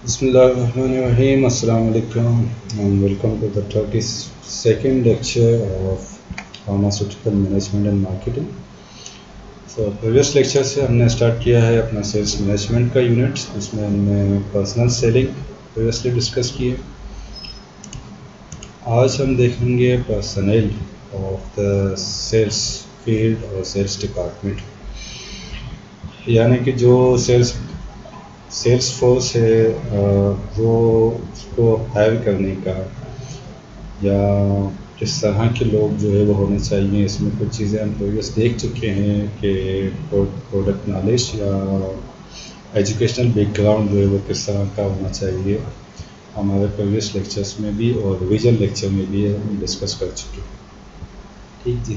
بسم اللہ الرحمن الرحیم. السلام علیکم and welcome to the 32nd lecture of pharmaceutical management and marketing. So previous lecture سے ہم نے اسٹارٹ کیا ہے اپنا سیلس مینجمنٹ کا یونٹ، جس میں ہم نے پرسنل سیلنگ پریویسلی ڈسکس کیے. آج ہم دیکھیں گے personal of the sales field اور سیلس ڈپارٹمنٹ، یعنی کہ جو سیلس فورس ہے وہ اس کو ہائر کرنے کا یا کس طرح کے لوگ جو ہے وہ ہونے چاہیے. اس میں کچھ چیزیں ہم پریویس دیکھ چکے ہیں کہ پروڈکٹ نالج یا ایجوکیشنل بیک گراؤنڈ جو ہے وہ کس طرح کا ہونا چاہیے. ہمارے پریویس لیکچرز میں بھی اور ریویژن لیکچر میں بھی ہم ڈسکس کر چکے ہیں. ٹھیک جی.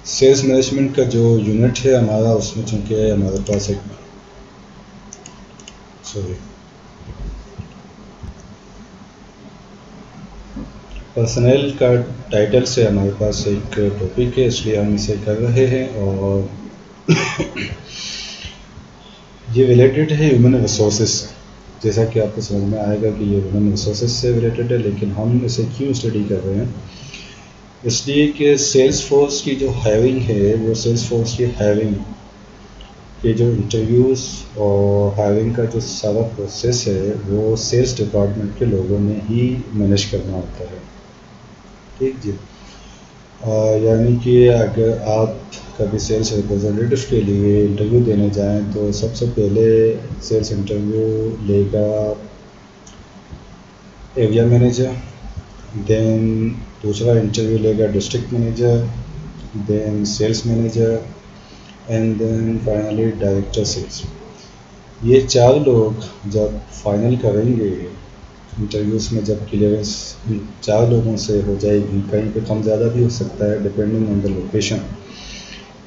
سیلس مینجمنٹ کا جو یونٹ ہے ہمارا، اس میں چونکہ ہمارے پاس ایک پرسنل کا ٹائٹل سے ہمارے پاس ایک ٹاپک ہے، اس لیے ہم اسے کر رہے ہیں، اور یہ ریلیٹڈ ہے ہیومن ریسورسز سے. جیسا کہ آپ کو سمجھ میں آئے گا کہ یہ ہیومن ریسورسز سے ریلیٹڈ ہے، لیکن ہم اسے کیوں اسٹڈی کر رہے ہیں؟ اس لیے کہ سیلس فورس کی جو ہائرنگ ہے، وہ سیلس فورس کی ہائرنگ کے جو انٹرویوز اور ہائرنگ کا جو سارا پروسیس ہے، وہ سیلس ڈپارٹمنٹ کے لوگوں نے ہی مینیج کرنا ہوتا ہے. ٹھیک جی. یعنی کہ اگر آپ کبھی سیلس ریپرزنٹیٹیو کے لیے انٹرویو دینے جائیں تو سب سے پہلے سیلس انٹرویو لے گا ایریا مینیجر، دین دوسرا انٹرویو لے گا district manager, then sales manager, and then finally director sales. یہ چار لوگ جب فائنل کریں گے انٹرویوز میں، جب کلیئرنس چار لوگوں سے ہو جائے گی، کہیں پہ کم زیادہ بھی ہو سکتا ہے depending on the location.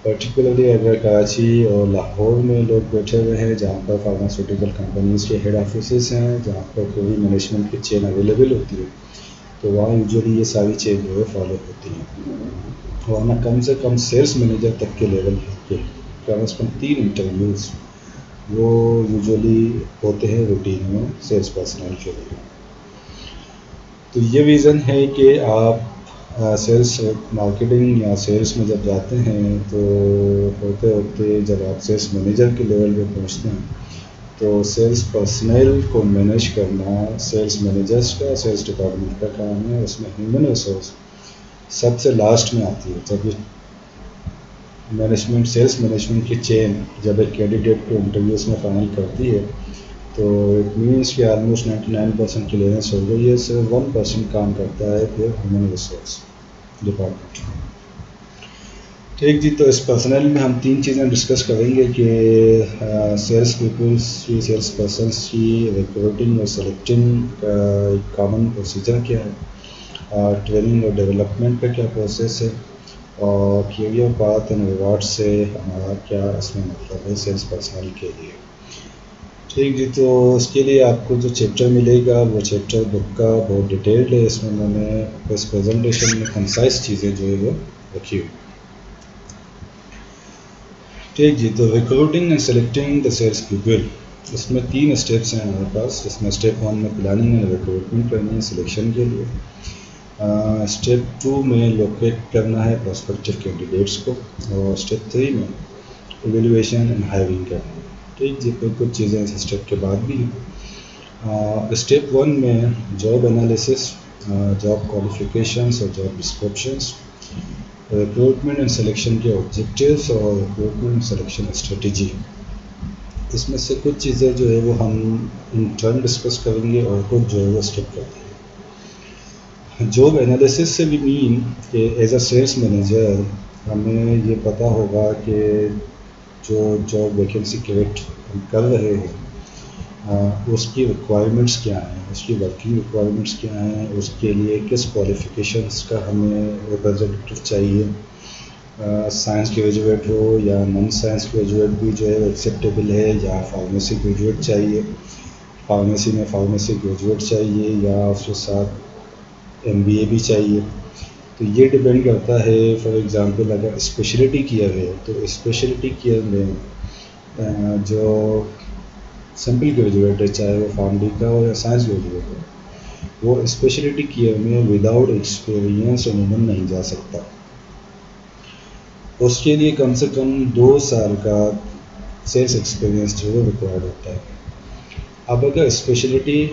Particularly اگر کراچی اور لاہور میں لوگ بیٹھے ہوئے ہیں جہاں پر فارماسیوٹیکل کمپنیز کے ہیڈ آفیسز ہیں، جہاں پر کوئی مینجمنٹ کی چین اویلیبل ہوتی ہے، تو وہاں یوزلی یہ ساری چین جو ہے فالو ہوتی ہیں. ورنہ کم سے کم سیلس مینیجر تک کے لیول کے کم از کم 3 انٹرویوز وہ یوزلی ہوتے ہیں روٹین میں سیلس پرسنل کے لیے. تو یہ ریزن ہے کہ آپ سیلس مارکیٹنگ یا سیلس میں جب جاتے ہیں تو ہوتے ہوتے جب آپ سیلس مینیجر کے لیول پہ پہنچتے ہیں تو سیلس پرسنل کو مینیج کرنا سیلس مینیجرس کا، سیلس ڈپارٹمنٹ کا کام ہے. اس میں ہیومن ریسورس سب سے لاسٹ میں آتی ہے. جب مینجمنٹ سیلس مینجمنٹ کی چین جب ایک کینڈیڈیٹ کو انٹرویوز میں فائنل کرتی ہے تو اٹ مینس کہ آلموسٹ 99% کلیئرنس ہو گئی ہے. صرف 1% کام کرتا ہے پھر ہیومن ریسورس ڈپارٹمنٹ. ٹھیک جی. تو اس پرسنل میں ہم 3 چیزیں ڈسکس کریں گے کہ سیلس پیپلس کی، سیلس پرسنس کی ریکروٹنگ اور سلیکٹنگ کا ایک کامن پروسیجر کیا ہے، ٹریننگ اور ڈیولپمنٹ کا کیا پروسیس ہے، اور کیریئر پاتھ اینڈ ریوارڈ سے ہمارا کیا اس میں مطلب ہے سیلس پرسنل کے لیے. ٹھیک جی. تو اس کے لیے آپ کو جو چیپٹر ملے گا وہ چیپٹر بک کا بہت ڈیٹیلڈ ہے. اس میں نے اس پریزنٹیشن میں کنسائز چیزیں جو ہے وہ رکھی ہوئی. ٹھیک جی. تو recruiting and selecting the sales people, اس میں 3 اسٹیپس ہیں ہمارے پاس. اس میں اسٹیپ 1 میں پلاننگ اینڈ ریکروٹمنٹ کرنی ہے سلیکشن کے لیے. اسٹیپ 2 میں لوکیٹ کرنا ہے پراسپیکٹیو کینڈیڈیٹس کو، اور اسٹیپ 3 میں ایویلویشن اینڈ ہائرنگ کرنا ہے. ٹھیک جی. کچھ چیزیں اس اسٹیپ کے بعد بھی ہیں. اسٹیپ 1 میں جاب انالیسس، جاب کوالیفیکیشنس اور job descriptions, recruitment and selection کے آبجیکٹیوز اور ریکروٹمنٹ اینڈ سلیکشن اسٹریٹجی. اس میں سے کچھ چیزیں جو ہے وہ ہم ان ٹرن ڈسکس کریں گے اور کچھ جو ہے وہ اسکپ کر دیں گے. جاب انالیسس سے بھی مین کہ ایز اے سیلس مینیجر ہمیں یہ پتہ ہوگا کہ جو جاب ویکینسی کریٹ ہم کر رہے ہیں اس کی ریکوائرمنٹس کیا ہیں، اس کی ورکنگ ریکوائرمنٹس کیا ہیں، اس کے لیے کس کوالیفیکیشنس کا ہمیں ریپرزنٹیٹیو چاہیے. سائنس گریجویٹ ہو یا نان سائنس گریجویٹ بھی جو ہے ایکسیپٹیبل ہے، یا فارمیسی گریجویٹ چاہیے، فارمیسی میں فارمیسی گریجویٹ چاہیے، یا اس کے ساتھ MBA بھی چاہیے. تو یہ ڈپینڈ کرتا ہے. فار ایگزامپل اگر اسپیشلٹی کیا ہے تو اسپیشلٹی کیئر میں جو سمپل گریجویٹ ہے، چاہے وہ فارم ڈی کا ہو یا سائنس گریجویٹ ہو، وہ اسپیشلٹی کیئر میں وداؤٹ ایکسپیرینس عموماً نہیں جا سکتا. اس کے لیے کم سے کم 2 سال کا سیلس ایکسپیرینس جو ہے ریکوائرڈ ہوتا ہے. اب اگر اسپیشلٹی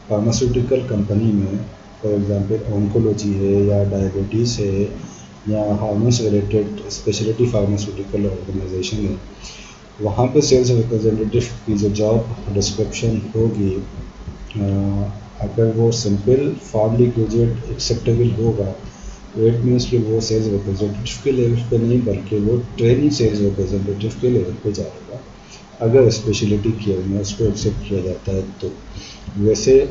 فارماسیوٹیکل کمپنی میں فار ایگزامپل آنکولوجی ہے یا ڈائبٹیز ہے یا hormones related specialty pharmaceutical organization ہے، وہاں پہ سیلس ریپرزینٹیو کی جو جاب ڈسکرپشن ہوگی، اگر وہ simple form D graduate acceptable ہوگا، اٹ مینس کہ وہ سیلز ریپرزینٹیو کے لیول پہ نہیں بلکہ وہ ٹریننگ سیلز ریپرزینٹیو کے لیول پہ جائے گا اگر اسپیشلٹی کیئر میں اس کو ایکسیپٹ کیا جاتا ہے تو. ویسے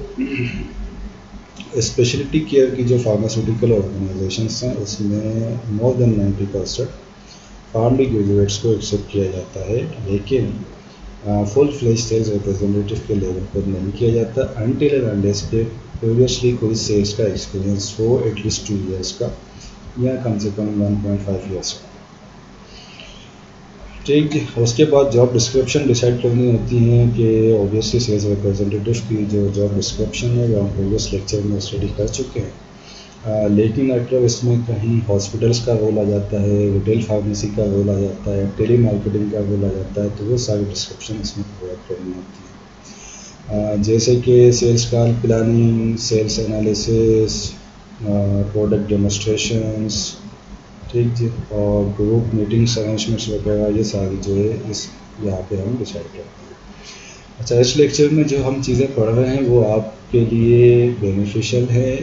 اسپیشلٹی کیئر کی جو فارماسیوٹیکل آرگنائزیشنس ہیں اس میں more than 90% pharm D graduates کو ایکسیپٹ کیا جاتا ہے، لیکن فل فلیج سیلز ریپرزینٹیو کے لیول پر نہیں کیا جاتا انٹل اینڈ انلیس کہ پریویسلی کوئی سیلز کا ایکسپیرینس ہو ایٹ لیسٹ 2 ایئرس کا یا کم سے کم 1.5 ایئرس کا. ٹھیک، اس کے بعد جاب ڈسکرپشن ڈیسائیڈ کرنی ہوتی ہیں کہ اوبیسلی سیلز ریپرزینٹیو کی جو جاب ڈسکرپشن ہے وہ ہم پریویس لیکچر میں اسٹڈی کر چکے ہیں، لیکن اگر اس میں کہیں ہاسپٹلس کا رول آ جاتا ہے، ریٹیل فارمیسی کا رول آ جاتا ہے، ٹیلی مارکیٹنگ کا رول آ جاتا ہے تو وہ ساری ڈسکرپشن اس میں پرووائڈ کرنی ہوتی ہے، جیسے کہ sales call planning, sales analysis, product demonstrations, ٹھیک جی، اور گروپ میٹنگس ارینجمنٹس وغیرہ، یہ ساری جو ہے اس یہاں پہ ہم ڈیسائڈ کرتے ہیں. اچھا، اس لیکچر میں جو ہم چیزیں پڑھ رہے ہیں وہ آپ کے لیے بینیفیشل ہے،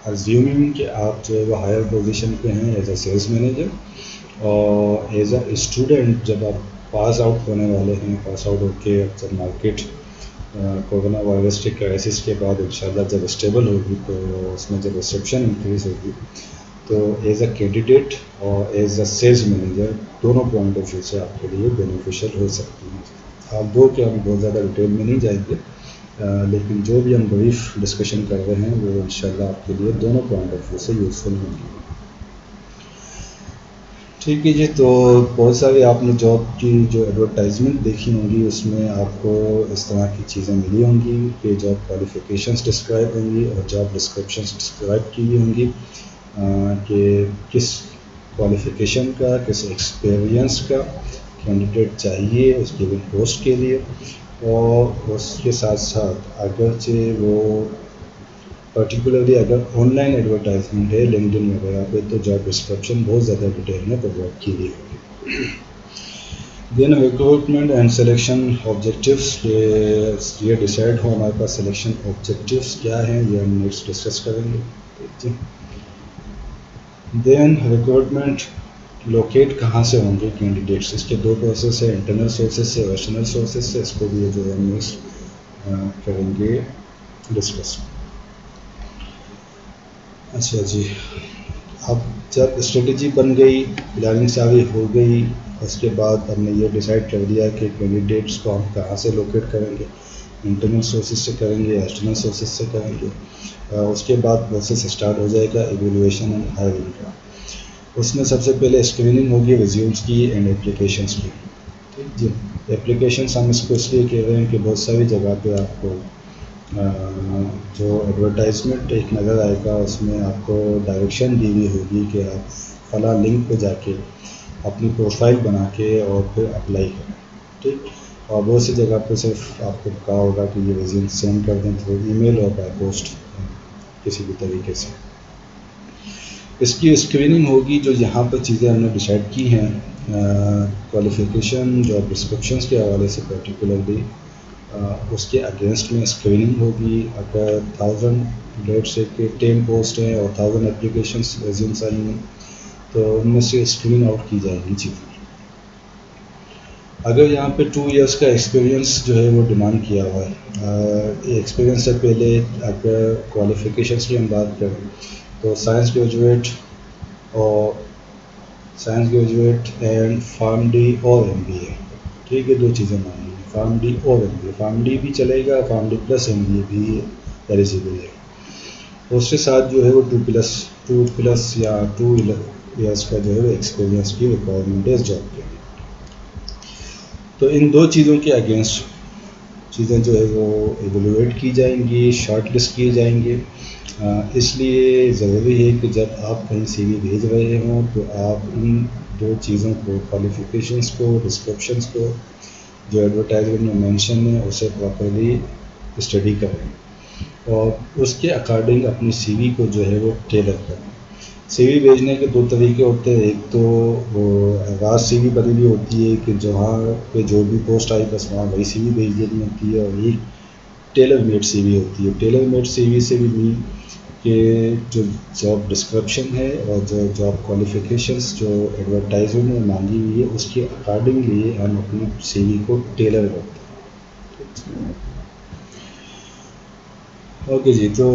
ازیومنگ کہ آپ جو ہے وہ ہائر پوزیشن پہ ہیں ایز اے سیلس مینیجر، اور ایز اے اسٹوڈنٹ جب آپ پاس آؤٹ ہونے والے ہیں، پاس آؤٹ ہو کے جب مارکیٹ کورونا وائرس کے کرائسس کے بعد انشاءاللہ جب اسٹیبل ہوگی تو اس میں جب ریسیپشن انکریز ہوگی تو ایز اے کینڈیڈیٹ اور ایز اے سیلز مینیجر دونوں پوائنٹ آف ویو سے آپ کے لیے بینیفیشل ہو سکتی ہیں. آپ دو کہ ہم بہت زیادہ ڈیٹیل میں نہیں جائیں گے، لیکن جو بھی ہم بریف ڈسکشن کر رہے ہیں وہ انشاءاللہ آپ کے لیے دونوں پوائنٹ آف ویو سے یوزفل ہوں گی. ٹھیک ہے جی، تو بہت ساری آپ نے جاب کی جو ایڈورٹائزمنٹ دیکھی ہوں گی اس میں آپ کو اس طرح کی چیزیں ملی ہوں گی کہ جاب کوالیفیکیشنس ڈسکرائب ہوں گی اور جاب ڈسکرپشنس ڈسکرائب کی ہوئی ہوں گی کہ کس کوالیفیکیشن کا، کس ایکسپیرینس کا کینڈیڈیٹ چاہیے اس گیون پوسٹ کے لیے، اور اس کے ساتھ ساتھ اگرچہ وہ پرٹیکولرلی اگر آن لائن ایڈورٹائزمنٹ ہے لنکڈن وغیرہ پہ تو جاب ڈسکرپشن بہت زیادہ ڈیٹیل میں پرووائڈ کی گئی ہوگی. دین ریکروٹمنٹ اینڈ سلیکشن آبجیکٹیوس، یہ ڈیسائڈ ہو ہمارے پاس سلیکشن آبجیکٹیوس کیا ہیں، یہ ہم نیکسٹ ڈسکس کریں گے. دین ریکروٹمنٹ لوکیٹ کہاں سے ہوں گے کینڈیڈیٹس، اس کے 2 پروسیس ہیں، انٹرنل سورسز سے اور ایکسٹرنل سورسز سے، اس کو بھی جو ہم نیکسٹ کریں گے ڈسکس. اچھا جی، اب جب اسٹریٹجی بن گئی، پلاننگ ساری ہو گئی، اس کے بعد ہم نے یہ ڈیسائیڈ کر دیا کہ کینڈیڈیٹس کو ہم کہاں سے لوکیٹ کریں گے، انٹرنل سورسز سے کریں گے، ایکسٹرنل سورسز سے کریں گے. اس کے بعد پروسیس اسٹارٹ ہو جائے گا ایویلویشن اینڈ ہائرنگ کا. اس میں سب سے پہلے اسکریننگ ہوگی ریزیومس کی اینڈ اپلیکیشنس کی. ٹھیک جی، اپلیکیشنس ہم اس کو اس لیے کہہ رہے ہیں کہ بہت ساری جگہ پہ آپ کو جو ایڈورٹائزمنٹ ایک نظر آئے گا اس میں آپ کو ڈائریکشن دی ہوئی ہوگی کہ آپ فلاں لنک پہ جا کے اپنی پروفائل بنا کے اور پھر اپلائی کریں. ٹھیک، اور بہت سی جگہ پہ صرف آپ کو کہا ہوگا کہ یہ ریزیوم سینڈ کر دیں تھرو ای میل اور بائی پوسٹ کسی بھی طریقے سے. اس کی اسکریننگ ہوگی، جو یہاں پر چیزیں ہم نے ڈیسائیڈ کی ہیں کوالیفیکیشن جاب ڈسکرپشنس کے حوالے سے پرٹیکولرلی، اس کے اگینسٹ میں اسکریننگ ہوگی. اگر 1000 ڈیٹ سے کہ 10 پوسٹ ہیں اور 1000 اپلیکیشنس ریزیومس آئی ہیں تو ان میں سے اسکرین آؤٹ کی جائیں گی چیزیں. اگر یہاں پہ 2 ایئرس کا ایکسپیرینس جو ہے وہ ڈیمانڈ کیا ہوا ہے، ایکسپیرینس سے پہلے اگر کوالیفیکیشنس کی ہم بات کریں تو science graduate and pharm D اور ایم بی اے. ٹھیک ہے، 2 چیزیں مانیں گی، فارم ڈی اور M B A. Pharm D بھی چلے گا، pharm D plus M B A بھی ایلیجیبل ہے. اس کے ساتھ جو ہے وہ 2 پلس یا 2 ایئرس کا جو ہے وہ ایکسپیرینس کی ریکوائرمنٹ ہے اس جاب کے. تو ان دو چیزوں کے اگینسٹ چیزیں جو ہے وہ ایویلویٹ کی جائیں گی، شارٹ لسٹ کیے جائیں گے. اس لیے ضروری ہے کہ جب آپ کہیں سی وی بھیج رہے ہوں تو آپ ان دو چیزوں کو، کوالیفیکیشنس کو، ڈسکرپشنس کو جو ایڈورٹائزمنٹ میں مینشن ہے اسے پراپرلی اسٹڈی کریں اور اس کے اکارڈنگ اپنی سی وی کو جو ہے وہ ٹیلر کریں. سی وی بھیجنے کے دو طریقے ہوتے ہیں. ایک تو وہ آغاز سی وی بنی ہوئی ہوتی ہے کہ جہاں پہ جو بھی پوسٹ آئی بس وہاں وہی سی وی بھیج دینی ہوتی ہے، اور ایک ٹیلر میڈ سی وی ہوتی ہے. ٹیلر میڈ سی وی سے بھی نہیں کہ جو جاب ڈسکرپشن ہے اور جو جاب کوالیفیکیشنس جو ایڈورٹائزمنٹ میں مانگی ہوئی ہے اس کے اکارڈنگلی ہم اپنی سی وی کو ٹیلر کرتے ہیں. اوکے جی، تو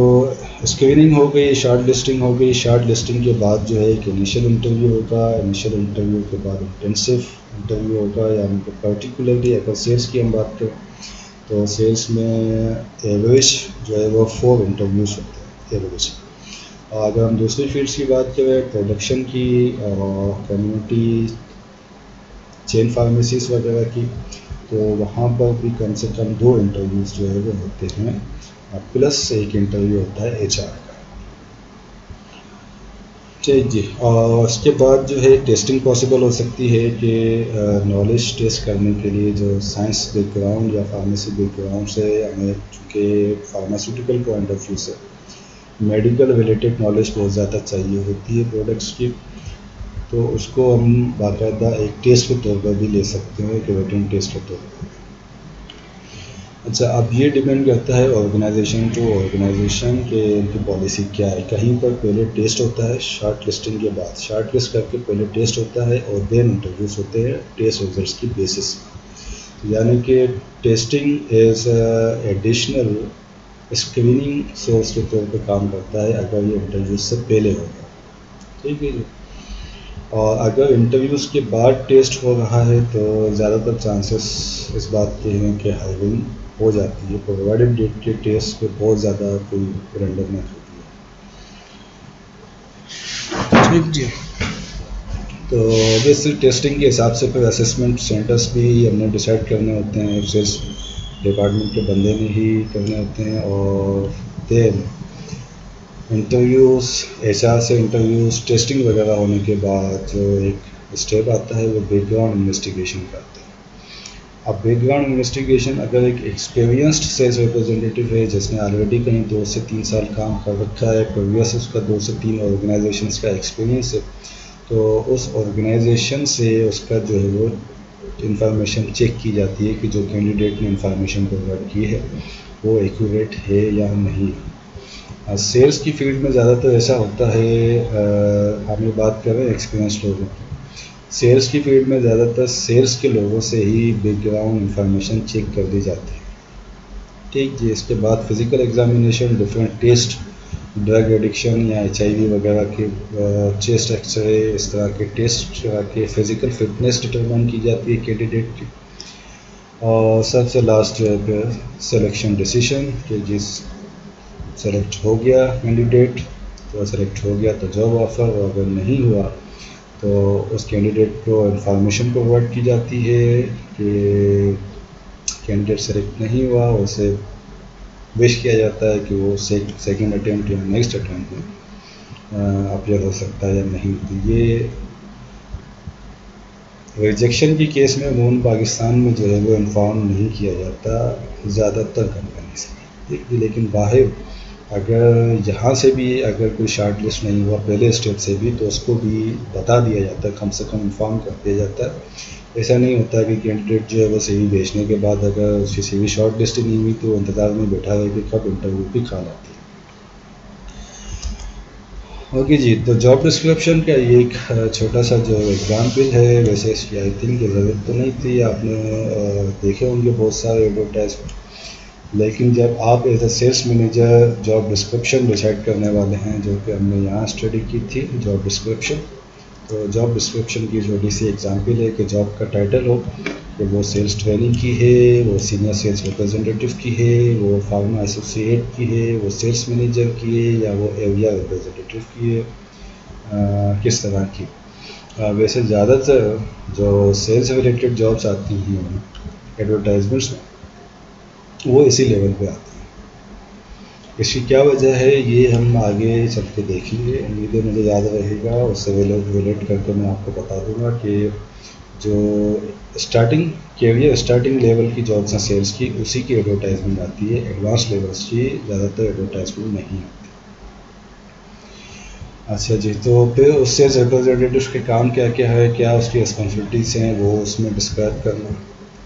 اسکریننگ ہو گئی، شارٹ لسٹنگ ہو گئی. شارٹ لسٹنگ کے بعد جو ہے ایک انیشیل انٹرویو ہوگا. انیشیل انٹرویو کے بعد انٹینسو انٹرویو ہوگا. یعنی کہ پرٹیکولرلی اگر سیلس کی ہم بات کریں تو سیلس میں ایوریج جو ہے وہ 4 انٹرویوز ہوتے ہیں ایوریج. اور اگر ہم دوسری فیلڈس کی بات کریں، پروڈکشن کی اور کمیونٹی چین فارمیسیز وغیرہ کی، تو وہاں پر بھی کم سے کم 2 انٹرویوز جو ہے وہ ہوتے ہیں، پلس ایک انٹرویو ہوتا ہے ایچ آر کا. ٹھیک جی. اور اس کے بعد جو ہے ٹیسٹنگ پاسبل ہو سکتی ہے کہ نالج ٹیسٹ کرنے کے لیے جو سائنس بیک گراؤنڈ یا فارمیسی بیک گراؤنڈ سے ہمیں، چونکہ فارماسیوٹیکل پوائنٹ آف ویو سے میڈیکل ریلیٹڈ نالج بہت زیادہ چاہیے ہوتی ہے پروڈکٹس کی، تو اس کو ہم باقاعدہ ایک ٹیسٹ کے طور پر بھی لے سکتے ہیں کہ ریٹن ٹیسٹ کے طور پر. اچھا، اب یہ ڈیپینڈ کرتا ہے آرگنائزیشن ٹو آرگنائزیشن کہ ان کی پالیسی کیا ہے. کہیں پر پہلے ٹیسٹ ہوتا ہے شارٹ لسٹنگ کے بعد، شارٹ لسٹ کر کے پہلے ٹیسٹ ہوتا ہے اور دین انٹرویوز ہوتے ہیں ٹیسٹ ریزلٹس کی بیسس. یعنی کہ testing as additional screening source کے طور پہ کام کرتا ہے اگر یہ انٹرویوز سے پہلے ہوگا. ٹھیک ہے جی. اور اگر انٹرویوز کے بعد ٹیسٹ ہو رہا ہے تو زیادہ تر چانسز اس بات کے ہیں کہ ہائرنگ ہو جاتی ہے، پرووائڈڈ ڈیٹ کے ٹیسٹ پہ بہت زیادہ کوئی رینڈمنس ہوتی ہے. ٹھیک جی. تو اوبیسلی ٹیسٹنگ کے حساب سے پھر اسسمنٹ سینٹرس بھی ہم نے ڈیسائیڈ کرنے ہوتے ہیں، سیلس ڈپارٹمنٹ کے بندے نے ہی کرنے ہوتے ہیں. اور دین انٹرویوز، ایچ آر سے انٹرویوز، ٹیسٹنگ وغیرہ ہونے کے بعد جو ایک اسٹیپ آتا ہے وہ بیک گراؤنڈ انویسٹیگیشن کا آتا ہے. اب بیک گراؤنڈ انویسٹیگیشن اگر ایک ایکسپیرینسڈ سیلس ریپرزینٹیو ہے جس نے آلریڈی کہیں 2 سے 3 سال کام کر رکھا ہے، پریویس اس کا 2 سے 3 آرگنائزیشنس کا ایکسپیرینس ہے، تو اس آرگنائزیشن سے اس کا جو ہے وہ انفارمیشن چیک کی جاتی ہے کہ جو کینڈیڈیٹ نے انفارمیشن پرووائڈ کی ہے وہ ایکوریٹ ہے یا نہیں. سیلس کی فیلڈ میں زیادہ تر ایسا ہوتا ہے، ہم یہ بات کر رہے ہیں ایکسپیرینس لوگوں کی. سیلس کی فیلڈ میں زیادہ تر سیلس کے لوگوں سے ہی بیک گراؤنڈ انفارمیشن چیک کر دی جاتی ہے. ٹھیک جی. اس کے بعد physical examination, different test, drug addiction یا ایچ آئی وی وغیرہ کے چیسٹ ایکس رے، اس طرح کے ٹیسٹ کرا کے فزیکل فٹنس ڈٹرمن کی جاتی ہے کینڈیڈیٹ کی. اور سب سے لاسٹ جو ہے پھر سلیکشن ڈیسیشن کہ جس سلیکٹ ہو گیا کینڈیڈیٹ تو سلیکٹ ہو گیا تو جاب آفر، اور اگر نہیں ہوا تو اس کینڈیڈیٹ کو انفارمیشن پرووائڈ کی جاتی ہے کہ کینڈیڈیٹ سلیکٹ نہیں ہوا، اسے وش کیا جاتا ہے کہ وہ سیکنڈ اٹیمپٹ یا نیکسٹ اٹیمپٹ میں اپیئر ہو سکتا ہے یا نہیں. تو یہ ریجیکشن کی کیس میں عموماً پاکستان میں جو ہے وہ انفارم نہیں کیا جاتا زیادہ تر کمپنی سے. لیکن باہر اگر یہاں سے بھی اگر کوئی شارٹ لسٹ نہیں ہوا پہلے اسٹیپ سے بھی تو اس کو بھی بتا دیا جاتا ہے، کم سے کم انفارم کر دیا جاتا ہے. ایسا نہیں ہوتا کہ کینڈیڈیٹ جو ہے وہ سی وی بھیجنے کے بعد اگر اس کی سی وی شارٹ لسٹ نہیں ہوئی تو انتظار میں بیٹھا رہے کہ کب انٹرویو کی کال آتی ہے. اوکے جی. تو جاب ڈسکرپشن کا یہ ایک چھوٹا سا جو ایگزامپل ہے، ویسے اس کی آئی تھنک ضرورت تو نہیں تھی، آپ نے دیکھے ہوں گے بہت سارے ایڈورٹائزمنٹ. لیکن جب آپ as a sales manager job description decide کرنے والے ہیں، جو کہ ہم نے یہاں اسٹڈی کی تھی جاب ڈسکرپشن، تو جاب ڈسکرپشن کی چھوٹی سی ایگزامپل ہے کہ جاب کا ٹائٹل ہو کہ وہ سیلس ٹریننگ کی ہے، وہ سینئر سیلس ریپرزینٹیو کی ہے، وہ فارما ایسوسیٹ کی ہے، وہ سیلس مینیجر کی ہے، یا وہ ایریا ریپرزینٹیو کی ہے، کس طرح کی. ویسے زیادہ تر جو سیلس ریلیٹڈ جابس آتی ہیں ایڈورٹائزمنٹس میں وہ اسی لیول پہ آتی ہیں. اس کی کیا وجہ ہے یہ ہم آگے چل کے دیکھیں گے. امید ہے مجھے یاد رہے گا, اس سے ریلیٹ کر کے میں آپ کو بتا دوں گا کہ جو اسٹارٹنگ لیول کی جابس ہیں سیلس کی, اسی کی ایڈورٹائزمنٹ آتی ہے. ایڈوانس لیولس کی زیادہ تر ایڈورٹائزمنٹ نہیں آتی. اچھا جی, تو پھر اس سیلس ریپرزینٹیو کے کام کیا کیا ہے, کیا اس کی رسپانسبلٹیز ہیں, وہ اس میں ڈسکرائب کرنا.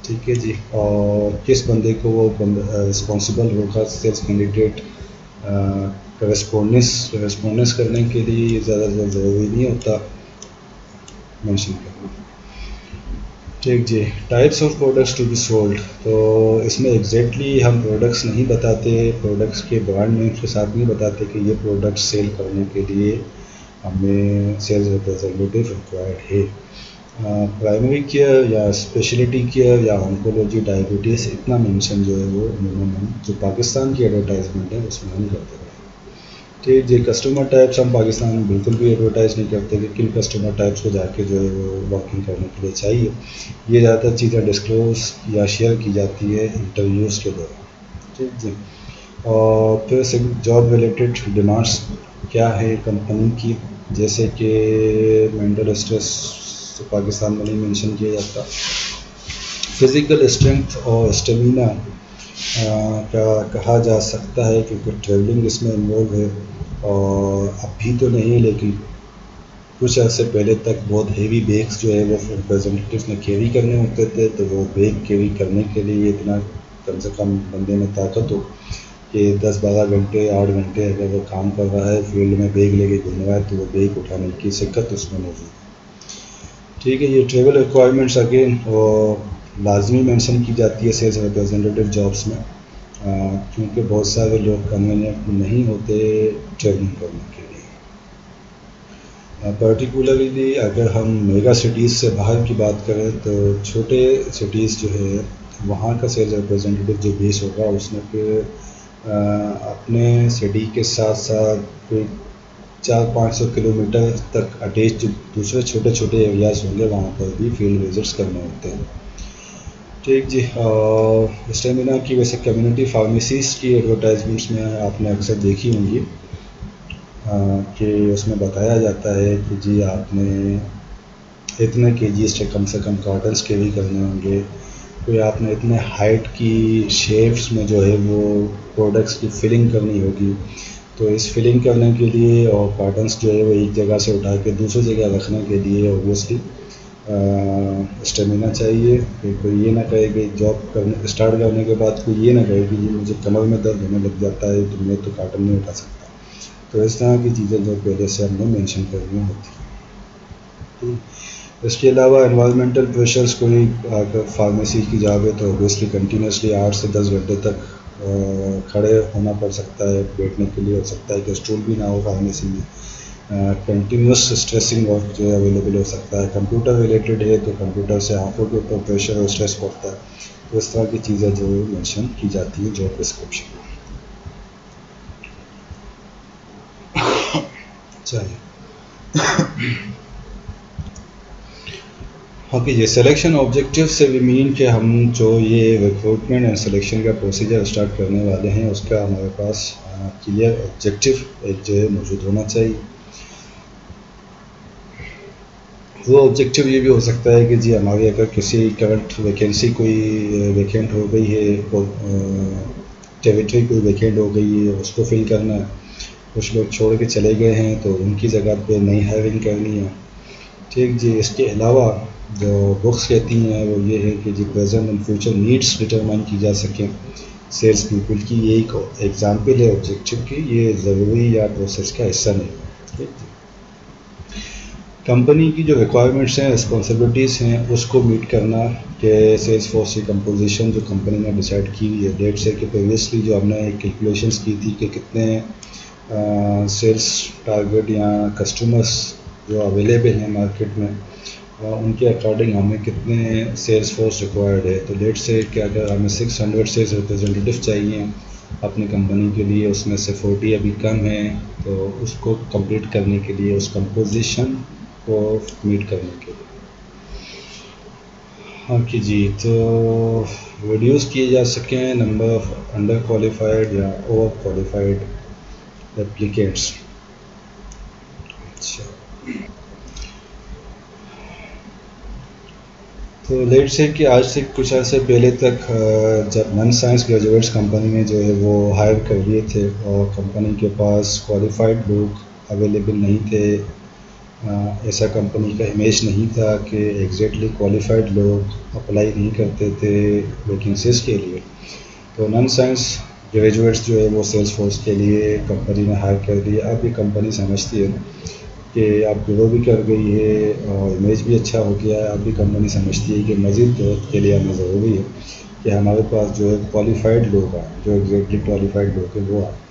ٹھیک ہے جی, اور کس بندے کو وہ رسپانسبل ہوگا سیلس کینڈیڈیٹ کرسپونڈنس کرنے کے لیے. زیادہ ضروری نہیں ہوتا مینشن کرنا. ٹھیک جی, types of products to be sold. تو اس میں ایگزیکٹلی ہم پروڈکٹس نہیں بتاتے, پروڈکٹس کے برانڈ نیمس کے ساتھ نہیں بتاتے کہ یہ پروڈکٹ سیل کرنے کے لیے ہمیں سیلز ریپرزینٹیو ریکوائرڈ ہے. پرائمری کیئر یا اسپیشلٹی کیئر یا آنکولوجی ڈائبٹیز اتنا مینشن جو ہے وہ عموماً جو پاکستان کی ایڈورٹائزمنٹ ہے اس میں ہم کرتے ہیں. ٹھیک جی, کسٹمر ٹائپس ہم پاکستان میں بالکل بھی ایڈورٹائز نہیں کرتے کہ کن کسٹمر ٹائپس کو جا کے جو ہے وہ واکنگ کرنے کے لیے چاہیے. یہ زیادہ تر چیزیں ڈسکلوز یا شیئر کی جاتی ہے انٹرویوز کے دوران. ٹھیک جی, اور پھر جاب ریلیٹڈ ڈیمانڈس کیا ہے کمپنی کی, جیسے کہ مینٹل اسٹریس پاکستان میں نہیں مینشن کیا جاتا. فزیکل اسٹرینتھ اور اسٹیمینا کا کہا جا سکتا ہے کیونکہ ٹریولنگ اس میں انوالو ہے, اور اب بھی تو نہیں لیکن کچھ عرصے پہلے تک بہت ہیوی بیگس جو ہے وہ ریپرزینٹیوز نے کیری کرنے ہوتے تھے. تو وہ بیگ کیری کرنے کے لیے اتنا کم سے کم بندے میں طاقت ہو کہ 10-12 گھنٹے 8 گھنٹے اگر وہ کام کر رہا ہے فیلڈ میں بیگ لے کے گھوم رہا ہے تو وہ بیگ اٹھانے کی شکت اس میں موجود ہے. ٹھیک ہے, یہ ٹریول ریکوائرمنٹس اگین لازمی مینشن کی جاتی ہے سیلس ریپرزینٹیو جابس میں, کیونکہ بہت سارے لوگ کنوینئنٹ نہیں ہوتے ٹریولنگ کرنے کے لیے. پرٹیکولرلی اگر ہم میگا سٹیز سے باہر کی بات کریں تو چھوٹے سٹیز جو ہے وہاں کا سیلز ریپرزینٹیو جو بیس ہوگا اس میں پھر اپنے سٹی کے ساتھ ساتھ کوئی 400-500 کلومیٹر تک اٹیچ جو دوسرے چھوٹے چھوٹے ایریاز ہوں گے وہاں پر بھی فیلڈ وزٹس کرنے ہوتے ہیں. ٹھیک جی, اسٹیمینا کی ویسے کمیونٹی فارمیسیز کی ایڈورٹائزمنٹس میں آپ نے اکثر دیکھی ہوں گی کہ اس میں بتایا جاتا ہے کہ جی آپ نے اتنے کیجیز سے کم کارٹنس کیری کرنے ہوں گے, کوئی آپ نے اتنے ہائٹ کی شیپس میں جو ہے وہ پروڈکٹس کی فلنگ کرنی ہوگی. تو اس فلنگ کرنے کے لیے اور کارٹنس جو ہے وہ ایک جگہ سے اٹھا کے دوسری جگہ رکھنے کے لیے اوبویسلی اسٹیمینا چاہیے. کہ کوئی یہ نہ کہے کہ جاب اسٹارٹ کرنے کے بعد کوئی یہ نہ کہے کہ مجھے کمر میں درد ہونے لگ جاتا ہے تو میں تو کارٹن نہیں اٹھا سکتا. تو اس طرح کی چیزیں جو پہلے سے ہم نے مینشن کرنی ہوتی ہیں. اس کے علاوہ انوائرمنٹل پریشرز, کوئی اگر فارمیسی کی جاب ہے تو اوبیسلی کنٹینیوسلی 8 سے 10 گھنٹے تک کھڑے ہونا پڑ سکتا ہے, بیٹھنے کے لیے ہو سکتا ہے کہ اسٹول بھی نہ ہو فارمیسی میں. کنٹینیوس اسٹریسنگ ورک جو ہے اویلیبل ہو سکتا ہے. کمپیوٹر ریلیٹڈ ہے تو کمپیوٹر سے آنکھوں کے اوپر پریشر اور اسٹریس پڑتا ہے. تو اس طرح کی چیزیں جو مینشن کی جاتی ہیں جاب ڈسکرپشن میں. چلیے اوکے, یہ سلیکشن آبجیکٹیو سے بھی مین کہ ہم جو یہ ریکروٹمنٹ اینڈ سلیکشن کا پروسیجر اسٹارٹ کرنے والے ہیں اس کا ہمارے پاس کلیئر آبجیکٹیو ایک جو ہے موجود ہونا چاہیے. وہ آبجیکٹیو یہ بھی ہو سکتا ہے کہ جی ہماری اگر کسی کرنٹ ویکینسی کوئی ویکینٹ ہو گئی ہے, ٹیریٹری کوئی ویکینٹ ہو گئی ہے, اس کو فل کرنا ہے. کچھ لوگ چھوڑ کے چلے گئے ہیں تو ان کی جگہ پہ نئی ہائرنگ کرنی ہے. ٹھیک جی, اس کے علاوہ جو بکس کہتی ہیں وہ یہ ہے کہ جی present and future needs determine کی جا سکیں سیلس پیپل کی. یہ ایک ایگزامپل ہے آبجیکٹیو کی, یہ ضروری یا پروسیس کا حصہ نہیں. ٹھیک جی, کمپنی کی جو ریکوائرمنٹس ہیں رسپانسبلٹیز ہیں اس کو میٹ کرنا کہ سیلس فورس کی کمپوزیشن جو کمپنی نے ڈیسائیڈ کی ہوئی ہے. ڈیٹ سے کہ پریویسلی جو ہم نے کیلکولیشنس کی تھی کہ کتنے سیلس ٹارگیٹ یا کسٹمرس جو اویلیبل ہیں مارکیٹ میں ان کے اکارڈنگ ہمیں کتنے سیلس فورس ریکوائرڈ ہے. تو ڈیٹ سے کہ اگر ہمیں 600 سیلس ریپرزینٹیو چاہیے اپنی کمپنی کے لیے, اس میں سے 40 ابھی کم ہیں, تو اس کو کمپلیٹ کرنے کے لیے اس کمپوزیشن کو میٹ کرنے کے لیے. ہاں جی، تو ریڈیوس کیے جا سکیں نمبر آف انڈر کوالیفائڈ یا اوور کوالیفائڈ اپلیکینٹس. اچھا، تو لیٹ سے کہ آج سے کچھ عرصے پہلے تک جب نان سائنس گریجویٹس کمپنی میں جو ہے وہ ہائر کر لیے تھے اور کمپنی کے پاس کوالیفائڈ لوگ اویلیبل نہیں تھے، ایسا کمپنی کا امیج نہیں تھا کہ ایگزیکٹلی کوالیفائڈ لوگ اپلائی نہیں کرتے تھے ویکنسیز کے لیے. تو نان سائنس گریجویٹس جو ہے وہ سیلس فورس کے لیے کمپنی نے ہائر کر دیا. اب یہ کمپنی سمجھتی ہے کہ اب گرو بھی کر گئی ہے اور امیج بھی اچھا ہو گیا ہے. اب بھی کمپنی سمجھتی ہے کہ مزید گروتھ کے لیے ہمیں ضروری ہے کہ ہمارے پاس جو ہے کوالیفائڈ لوگ آئیں، جو ایگزیکٹلی کوالیفائڈ لوگ ہیں وہ آئیں.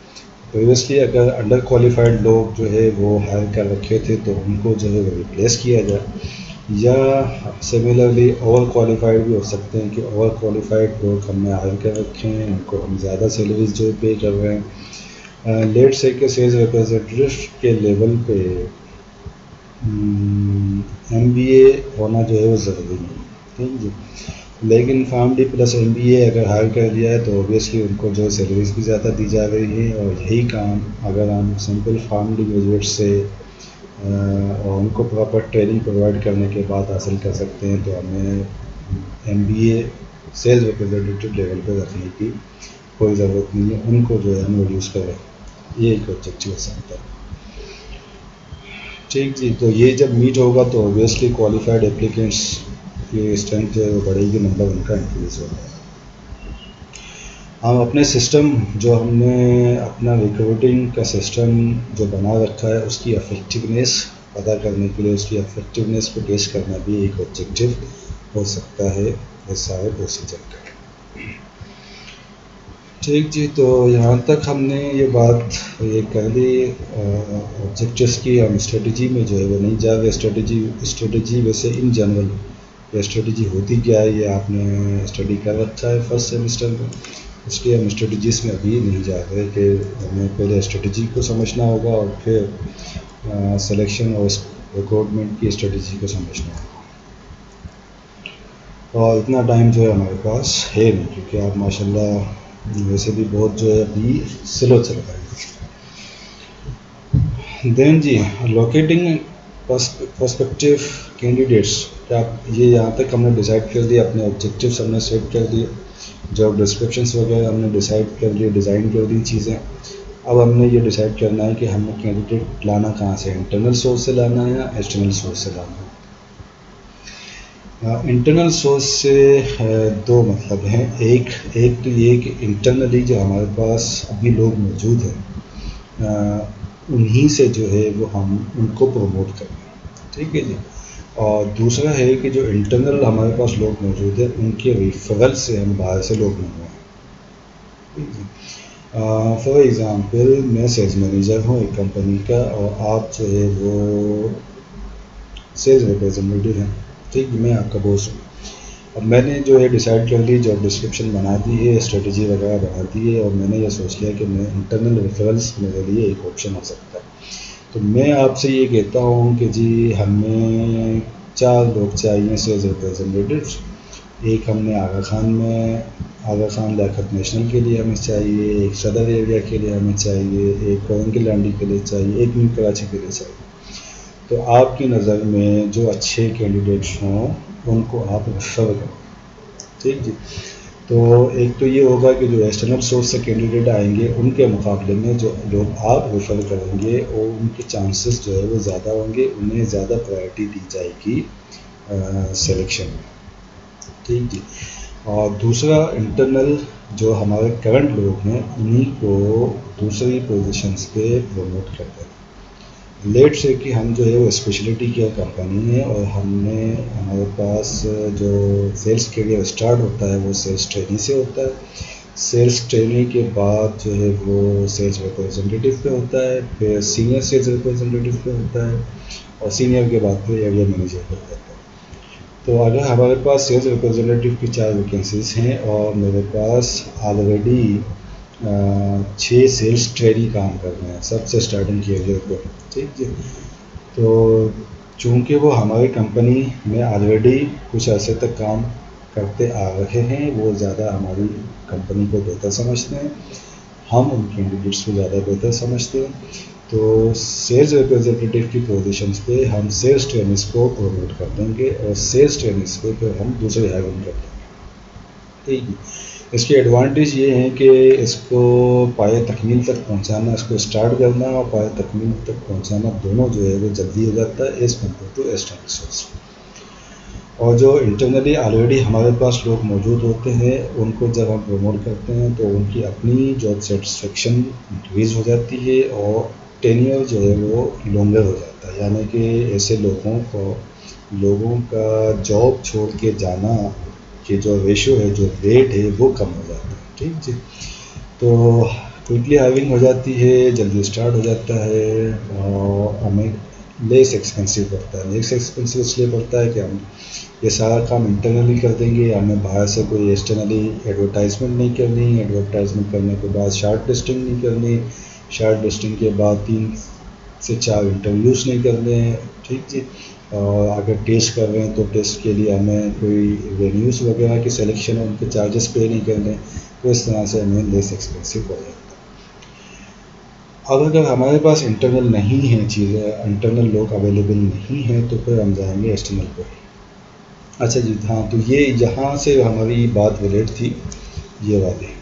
پریویسلی اگر انڈر کوالیفائڈ لوگ جو ہے وہ ہائر کر رکھے تھے تو ان کو جو ہے وہ ریپلیس کیا جائے، یا سملرلی اوور کوالیفائڈ بھی ہو سکتے ہیں کہ اوور کوالیفائڈ لوگ ہم نے ہائر کر رکھے ہیں، ان کو ہم زیادہ سیلریز جو پے کر رہے ہیں. لیٹ سے کہ سیلز ریپرزینٹیو کے لیول پہ ایم بی اے ہونا جو ہے وہ ضروری نہیں ہے. ٹھیک جی، لیکن pharm D plus M B A اگر ہائر کر دیا ہے تو اوبیسلی ان کو جو ہے سیلریز بھی زیادہ دی جا رہی ہے. اور یہی کام اگر ہم سمپل فارم ڈی گریجویٹ سے اور ان کو پراپر ٹریننگ پرووائڈ کرنے کے بعد حاصل کر سکتے ہیں تو ہمیں M B A sales representative level پہ رکھنے کی کوئی ضرورت نہیں ہے. ان کو جو ہے ہم ریڈیوس کریں، یہ ایک آبجیکٹیو ہو سکتا ہے. ٹھیک جی، تو یہ جب میٹ ہوگا تو اوبیسلی کوالیفائڈ اپلیکینٹس کی اسٹرینتھ جو ہے وہ بڑھے گی، نمبر ان کا انکریز ہوگا. ہم اپنے سسٹم جو ہم نے اپنا ریکروٹنگ کا سسٹم جو بنا رکھا ہے اس کی افیکٹونیس پتہ کرنے کے لیے، اس کی افیکٹونیس کو ٹیسٹ کرنا بھی ایک آبجیکٹیو ہو سکتا ہے اس سارے پروسیجر کا. ٹھیک جی، تو یہاں تک ہم نے یہ بات یہ کر لی آبجیکٹیوس کی. ہم اسٹریٹجی میں جو ہے وہ نہیں جا رہے. اسٹریٹجی ویسے ان جنرل یہ اسٹریٹجی ہوتی کیا ہے یہ آپ نے اسٹڈی کر رکھا ہے فرسٹ سیمسٹر میں، اس لیے ہم اسٹریٹجیز میں ابھی نہیں جا رہے کہ ہمیں پہلے اسٹریٹجی کو سمجھنا ہوگا اور پھر سلیکشن اور ریکروٹمنٹ کی اسٹریٹجی کو سمجھنا ہوگا. اور اتنا ٹائم جو ہے ہمارے پاس ہے نہیں کیونکہ آپ ماشاء اللہ ویسے بھی بہت جو ہے ابھی سلو چل رہا ہے. دین جی، لوکیٹنگ پرسپیکٹیو کینڈیڈیٹس. کیا یہ یہاں تک ہم نے ڈیسائیڈ کر دیا، اپنے آبجیکٹیوس ہم نے سیٹ کر دیے، جاب ڈسکرپشنس وغیرہ ہم نے ڈیسائیڈ کر لیے، ڈیزائن کر دی چیزیں. اب ہم نے یہ ڈیسائیڈ کرنا ہے کہ ہمیں کینڈیڈیٹ لانا کہاں سے، انٹرنل سورس سے لانا ہے یا ایکسٹرنل سورس سے لانا ہے. انٹرنل سورس سے دو مطلب ہیں. ایک تو یہ کہ انٹرنلی جو ہمارے پاس ابھی لوگ موجود ہیں انہی سے جو ہے وہ ہم ان کو پروموٹ کریں. ٹھیک ہے جی. اور دوسرا ہے کہ جو انٹرنل ہمارے پاس لوگ موجود ہیں ان کے ریفرل سے ہم باہر سے لوگ منگوائیں. فار ایگزامپل میں سیلز مینیجر ہوں ایک کمپنی کا اور آپ جو ہے وہ سیلز ریپرزینٹیو ہیں. ٹھیک، میں آپ کا باس ہوں. اب میں نے جو ہے ڈیسائیڈ کر لی، جاب ڈسکرپشن بنا دی ہے، اسٹریٹجی وغیرہ بنا دی ہے، اور میں نے یہ سوچ لیا کہ میں انٹرنل ریفرلس میرے لیے ایک آپشن ہو سکتا ہے. تو میں آپ سے یہ کہتا ہوں کہ جی ہمیں 4 لوگ چاہیے سیلز ریپرزینٹیوز. ایک ہم نے آغا خان لیاقت نیشنل کے لیے ہمیں چاہیے، ایک صدر ایریا کے لیے ہمیں چاہیے، ایک کوئنگی لانڈی کے لیے چاہیے، ایک نیو کراچی کے لیے چاہیے. تو آپ کی نظر میں جو اچھے کینڈیڈیٹس ہوں ان کو آپ ریفر کریں. ٹھیک جی. تو ایک تو یہ ہوگا کہ جو ایکسٹرنل سورس سے کینڈیڈیٹ آئیں گے ان کے مقابلے میں جو لوگ آپ ریفر کریں گے اور ان کے چانسز جو ہے وہ زیادہ ہوں گے، انہیں زیادہ پرائرٹی دی جائے گی سلیکشن میں. ٹھیک جی. اور دوسرا انٹرنل جو ہمارے کرنٹ لوگ ہیں انہی کو دوسری پوزیشنز پہ پروموٹ کرتے ہیں. لیٹ سے کہ ہم جو ہے وہ اسپیشلٹی کی کمپنی ہے اور ہمارے پاس جو سیلس کیریئر اسٹارٹ ہوتا ہے وہ سیلس ٹریننگ سے ہوتا ہے. سیلس ٹریننگ کے بعد جو ہے وہ سیلس ریپرزینٹیو پہ ہوتا ہے، پھر سینئر سیلس ریپرزینٹیو پہ ہوتا ہے، اور سینئر کے بعد پھر ایریا مینیجر پہ ہوتا ہے. تو اگر ہمارے پاس سیلس ریپرزینٹیو کی 4 ویکینسیز ہیں اور میرے پاس آلریڈی 6 سیلس ٹریننگ کام کر رہے ہیں سب سے اسٹارٹنگ کیریئر پہ. ٹھیک جی. تو چونکہ وہ ہماری کمپنی میں آلریڈی کچھ عرصے تک کام کرتے آ رہے ہیں، وہ زیادہ ہماری کمپنی کو بہتر سمجھتے ہیں، ہم ان کینڈیڈیٹس کو زیادہ بہتر سمجھتے ہیں. تو سیلز ریپرزینٹیو کی پوزیشنس پہ ہم سیلز ٹرینرس کو پروموٹ کر دیں گے اور سیلز ٹرینرس پہ پھر ہم دوسرے ہائرنگ کر دیں گے. ٹھیک ہے. اس کے ایڈوانٹیج یہ ہیں کہ اس کو پائے تکمیل تک پہنچانا، اس کو اسٹارٹ کرنا اور پائے تکمیل تک پہنچانا دونوں جو ہے وہ جلدی ہو جاتا ہے as compare to external source. اور جو انٹرنلی آلریڈی ہمارے پاس لوگ موجود ہوتے ہیں ان کو جب ہم پروموٹ کرتے ہیں تو ان کی اپنی جاب سیٹسفیکشن انکریز ہو جاتی ہے اور ٹینیور جو ہے وہ لانگر ہو جاتا ہے. یعنی کہ ایسے لوگوں کا جاب چھوڑ کے جانا کہ جو ریشو ہے، جو ریٹ ہے وہ کم ہو جاتا ہے. ٹھیک جی. تو کوئکلی ہائرنگ ہو جاتی ہے، جلدی اسٹارٹ ہو جاتا ہے اور ہمیں لیس ایکسپینسو پڑتا ہے. لیس ایکسپینسو اس لیے پڑتا ہے کہ ہم یہ سارا کام انٹرنلی کر دیں گے، ہمیں باہر سے کوئی ایکسٹرنلی ایڈورٹائزمنٹ نہیں کرنی. ایڈورٹائزمنٹ کرنے کے بعد شارٹ لسٹنگ نہیں کرنی، شارٹ لسٹنگ کے بعد 3 سے 4 انٹرویوز نہیں کرنے ہیں. ٹھیک جی. اور اگر ٹیسٹ کر رہے ہیں تو ٹیسٹ کے لیے ہمیں کوئی وینیوز وغیرہ کی سلیکشن ہے، ان کے چارجز پے نہیں کرنے. تو اس طرح سے ہمیں لیس ایکسپینسو ہو جاتا ہے. اب اگر ہمارے پاس انٹرنل نہیں ہیں چیزیں، انٹرنل لوگ اویلیبل نہیں ہیں تو پھر ہم جائیں گے ایکسٹرنل پہ. اچھا جی. ہاں، تو یہ یہاں سے ہماری بات ریلیٹ تھی یہ والی